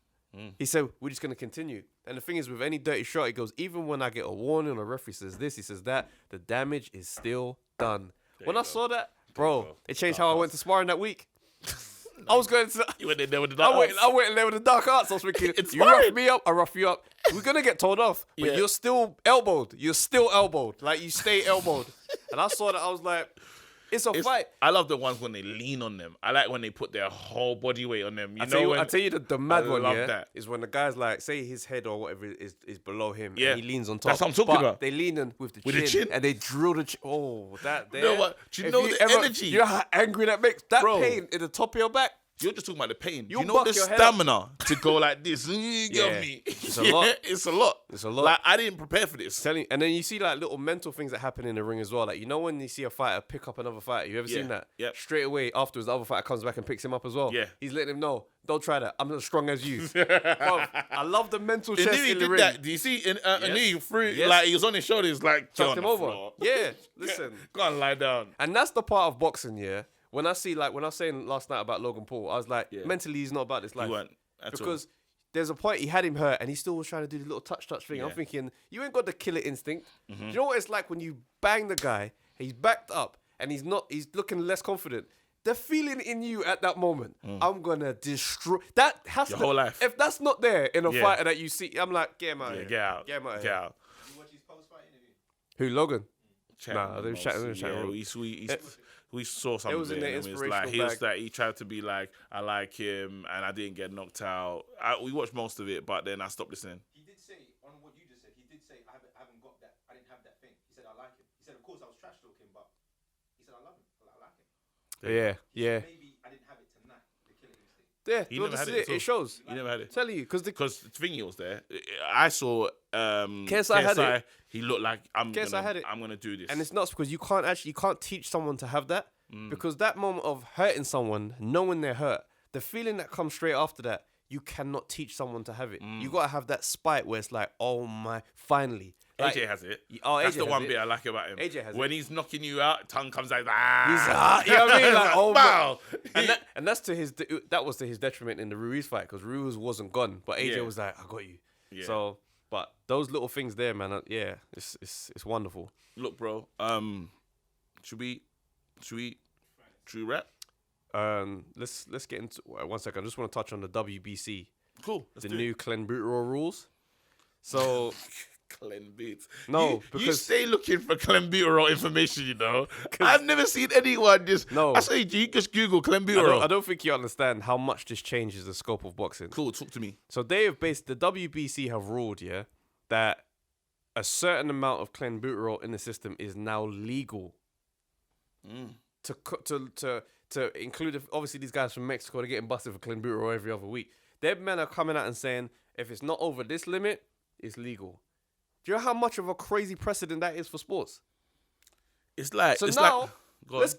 He said, we're just going to continue. And the thing is, with any dirty shot, he goes, even when I get a warning or a referee says this, he says that, the damage is still done. When I saw that, bro, it changed how I went to sparring that week. I was going to... You went in there with the dark arts. I went in there with the dark arts. I was thinking, you fine. rough me up, I rough you up. We're going to get told off, but you're still elbowed. You're still elbowed. Like, you stay elbowed. And I saw that, I was like... It's a fight. I love the ones when they lean on them. I like when they put their whole body weight on them. I tell you the mad one, that. is when the guy's like, say his head or whatever is below him, and he leans on top. That's what I'm talking about. They lean in with the chin, and they drill the chin. Oh, that there. You know what? Do you know the energy? You know how angry that makes? That pain in the top of your back. You're just talking about the pain. You'll you know the buck your head stamina to go like this. You get me? It's a lot. It's a lot. It's a lot. Like, I didn't prepare for this. Telling, and then you see like little mental things that happen in the ring as well. Like, you know when you see a fighter pick up another fighter, you ever seen that? Yeah. Straight away afterwards, the other fighter comes back and picks him up as well. Yeah. He's letting him know, don't try that. I'm not as strong as you. Bruv, I love the mental chess in the ring. That. Do you see? Inoue threw like he was on his shoulders, like chucked him over. Floor. Yeah, listen. Go on, lie down. And that's the part of boxing, yeah. When I was saying last night about Logan Paul, I was like, mentally he's not about this life. He weren't at because there's a point he had him hurt and he still was trying to do the little touch thing. I'm thinking, you ain't got the killer instinct. Do you know what it's like when you bang the guy, he's backed up and he's looking less confident. The feeling in you at that moment, I'm gonna destroy that. Has your whole life. If that's not there in a fighter that you see, I'm like, get him out of here. Get out. Get him out of Get here. out. You watch his post-fight interview? Who, Logan? Nah, they were chatting. We saw something. It was in the inspirational bag. He tried to be like, I like him, and I didn't get knocked out. We watched most of it, but then I stopped listening. He did say, on what you just said, he did say, I haven't got that. I didn't have that thing. He said, I like him. He said, of course, I was trash talking, but he said, I love him. I like him. Yeah. Maybe I didn't have it tonight, the killing instinct. Yeah, He never had it. It shows. He never had it. Telling you, because Thingy was there. I saw KSI had it. He looked like I'm had it. gonna do this. And it's nuts because you can't teach someone to have that because that moment of hurting someone, knowing they're hurt, the feeling that comes straight after that, you cannot teach someone to have it. You gotta have that spite where it's like, oh my, finally. AJ Like, has it. AJ That's the has one it. bit I like about him. AJ has when it. he's knocking you out, tongue comes out. You know what I mean? Like, oh wow. and that's that was to his detriment in the Ruiz fight because Ruiz wasn't gone, but AJ was like, I got you. Yeah. So, but those little things there, man, it's wonderful. Look, bro. Should we wrap? Let's get into 1 second. I just want to touch on the WBC, Cool. the new Clenbuterol rules. So. Clenbut. No, you because stay looking for Clenbuterol information, you know. I've never seen anyone just. No. I say you just Google Clenbuterol. I don't think you understand how much this changes the scope of boxing. Cool, talk to me. So the WBC have ruled, that a certain amount of Clenbuterol in the system is now legal. To include, obviously these guys from Mexico, they're getting busted for Clenbuterol every other week. Their men are coming out and saying, if it's not over this limit, it's legal. Do you know how much of a crazy precedent that is for sports? It's like So it's now, like,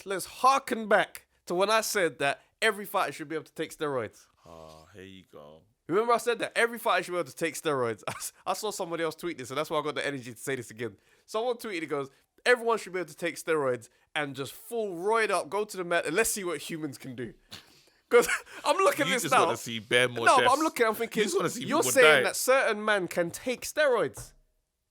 let's harken back to when I said that every fighter should be able to take steroids. Oh, here you go. Remember I said that every fighter should be able to take steroids. I saw somebody else tweet this, and that's why I got the energy to say this again. Someone tweeted, it goes, everyone should be able to take steroids and just full roid up, go to the mat, and let's see what humans can do. Because I'm looking at this You now. just want to see bare more No, chefs. but I'm thinking, You just want to see you're people saying die. that certain man can take steroids.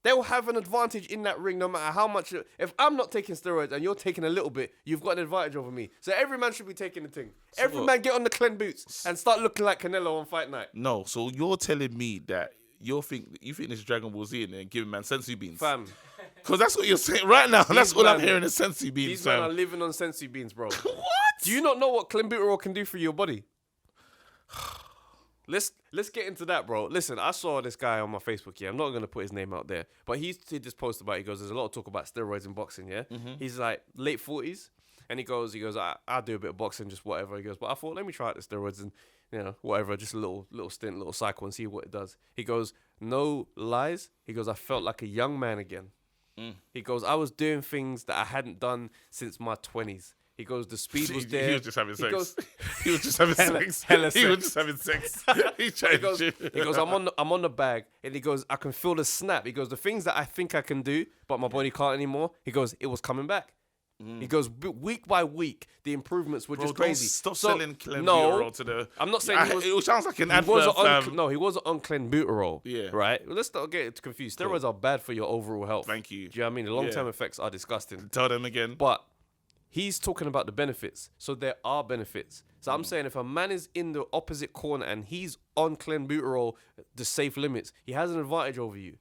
They'll have an advantage in that ring no matter how much. If I'm not taking steroids and you're taking a little bit, you've got an advantage over me. So every man should be taking the thing. Every man get on the Clen boots and start looking like Canelo on fight night. No, so you're telling me that you think this is Dragon Ball Z and then giving man sensu beans? Fam. Because that's what you're saying right now. That's all I'm hearing is sensu beans, These fam. men are living on sensu beans, bro. What? Do you not know what Clenbuterol can do for your body? Let's get into that, bro. Listen, I saw this guy on my Facebook. Yeah, I'm not gonna put his name out there, but he did this post about. He goes, "There's a lot of talk about steroids in boxing." Yeah, he's like late 40s, and he goes, "I do a bit of boxing, just whatever." He goes, "But I thought, let me try out the steroids and whatever, just a little stint, little cycle, and see what it does." He goes, "No lies." He goes, "I felt like a young man again." He goes, "I was doing things that I hadn't done since my 20s." He goes, the speed was there. He was just having sex. He was just having sex. He goes, I'm on the bag. And he goes, I can feel the snap. He goes, the things that I think I can do, but my body can't anymore. He goes, it was coming back. He goes, week by week, the improvements were just crazy. Stop selling Clenbuterol to the... I'm not saying it sounds like an advert. No, he wasn't on Clenbuterol. Yeah. Right? Well, let's not get it confused. Steroids are bad for your overall health. Thank you. Do you know what I mean? The long-term effects are disgusting. Tell them again. But he's talking about the benefits. So there are benefits. So I'm saying if a man is in the opposite corner and he's on Clenbuterol, the safe limits, he has an advantage over you.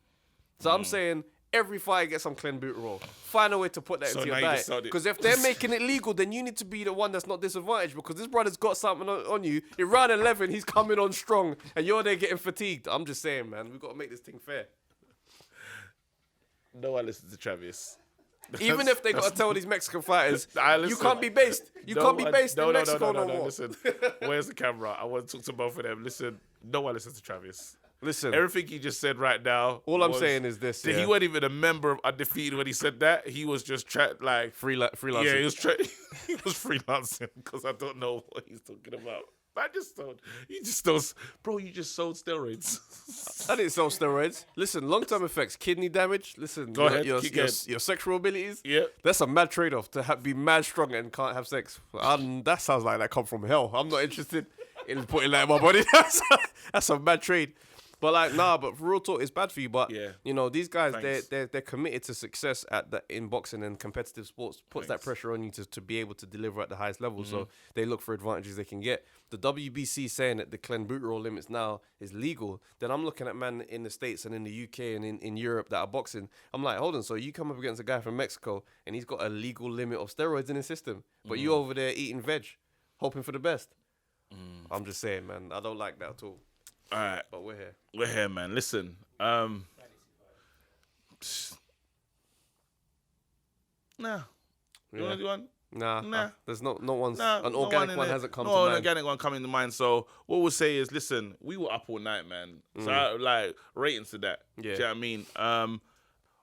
So I'm saying every fighter gets some Clenbuterol. Find a way to put that into your diet. Because if they're making it legal, then you need to be the one that's not disadvantaged, because this brother's got something on you. In round 11, he's coming on strong and you're there getting fatigued. I'm just saying, man, we've got to make this thing fair. No one listens to Travis. Even if they got to tell these Mexican fighters, you can't be based. You can't be based in Mexico no more. Listen, where's the camera? I want to talk to both of them. Listen, no one listens to Travis. Listen. Everything he just said right now. All I'm saying is this. He wasn't even a member of Undefeated when he said that. He was just freelancing. Yeah, he was freelancing, because I don't know what he's talking about. I just don't. You just sold steroids. I didn't sell steroids. Listen, long-term effects, kidney damage. Listen, Go ahead, your sexual abilities. Yeah, that's a mad trade-off to be mad strong and can't have sex. That sounds like that come from hell. I'm not interested in putting that in my body. That's a mad trade. But but for real talk, it's bad for you. But these guys, they're committed to success in boxing and competitive sports. Puts that pressure on you to be able to deliver at the highest level. So they look for advantages they can get. The WBC saying that the Clenbuterol limits now is legal. Then I'm looking at man in the States and in the UK and in Europe that are boxing. I'm like, hold on. So you come up against a guy from Mexico and he's got a legal limit of steroids in his system, but you over there eating veg, hoping for the best. I'm just saying, man, I don't like that at all. All right, but we're here. We're here, man. Listen, nah. You want to do one? Nah. There's no one's an organic one hasn't come to mind. No organic one coming to mind. So what we'll say is, listen, we were up all night, man. So I, ratings to that. Yeah. Do you know what I mean?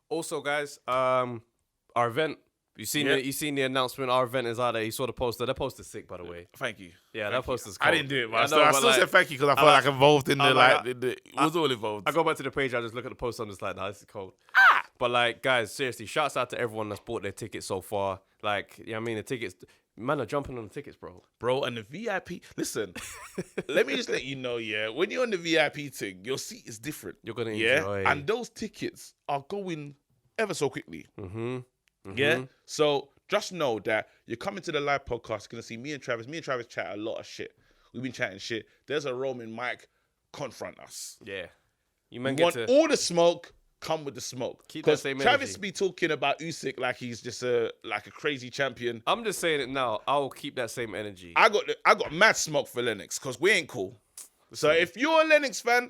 Also, guys, our event. You seen the announcement? Our event is out there. You saw the poster. That poster's sick, by the way. Thank you. Yeah, that poster's cool. I didn't do it, but I still said thank you, because I felt like involved in it was all involved. I go back to the page. I just look at the poster. I'm just like, nah, this is cold. But guys, seriously, shouts out to everyone that's bought their tickets so far. The tickets, man, are jumping on the tickets, bro. And the VIP. Listen, let me just let you know, when you're on the VIP thing, your seat is different. You're gonna enjoy. And those tickets are going ever so quickly. Yeah. So just know that you're coming to the live podcast. You're gonna see me and Travis. Me and Travis chat a lot of shit. We've been chatting shit. There's a Roman mic. Confront us. Yeah. You want all the smoke. Come with the smoke. Keep that same Travis energy. Be talking about Usyk like he's just a crazy champion. I'm just saying it now. I'll keep that same energy. I got mad smoke for Lennox, because we ain't cool. So if you're a Lennox fan,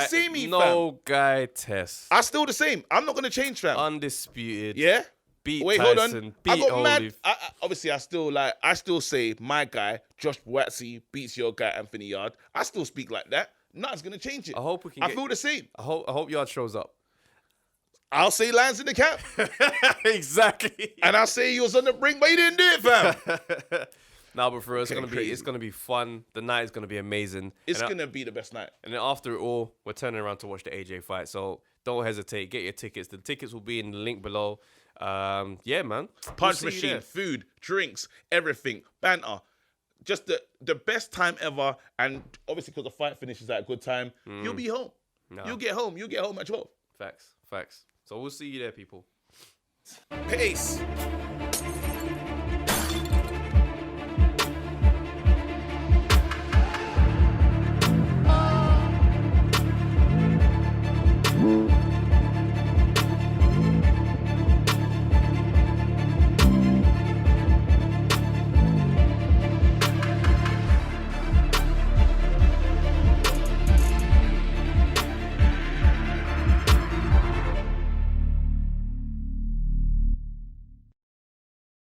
see me, fam. No guy test. I'm still the same. I'm not gonna change, fam. Undisputed. Yeah. Beat Tyson, hold on. I got mad. Obviously, I still say my guy Josh Buatsi beats your guy Anthony Yard. I still speak like that. Nothing's gonna change it. I hope we can. I feel the same. I hope Yard shows up. I'll say Lions in the camp. Exactly. And I'll say he was on the brink, but he didn't do it, fam. Nah, but for real, it's gonna be fun. The night is gonna be amazing. It's gonna be the best night. And then after it all, we're turning around to watch the AJ fight. So don't hesitate. Get your tickets. The tickets will be in the link below. Yeah, man. Punch machine, food, drinks, everything, banter. Just the best time ever. And obviously, because the fight finishes at a good time, you'll be home. No. You'll get home at 12. Facts. So we'll see you there, people. Peace.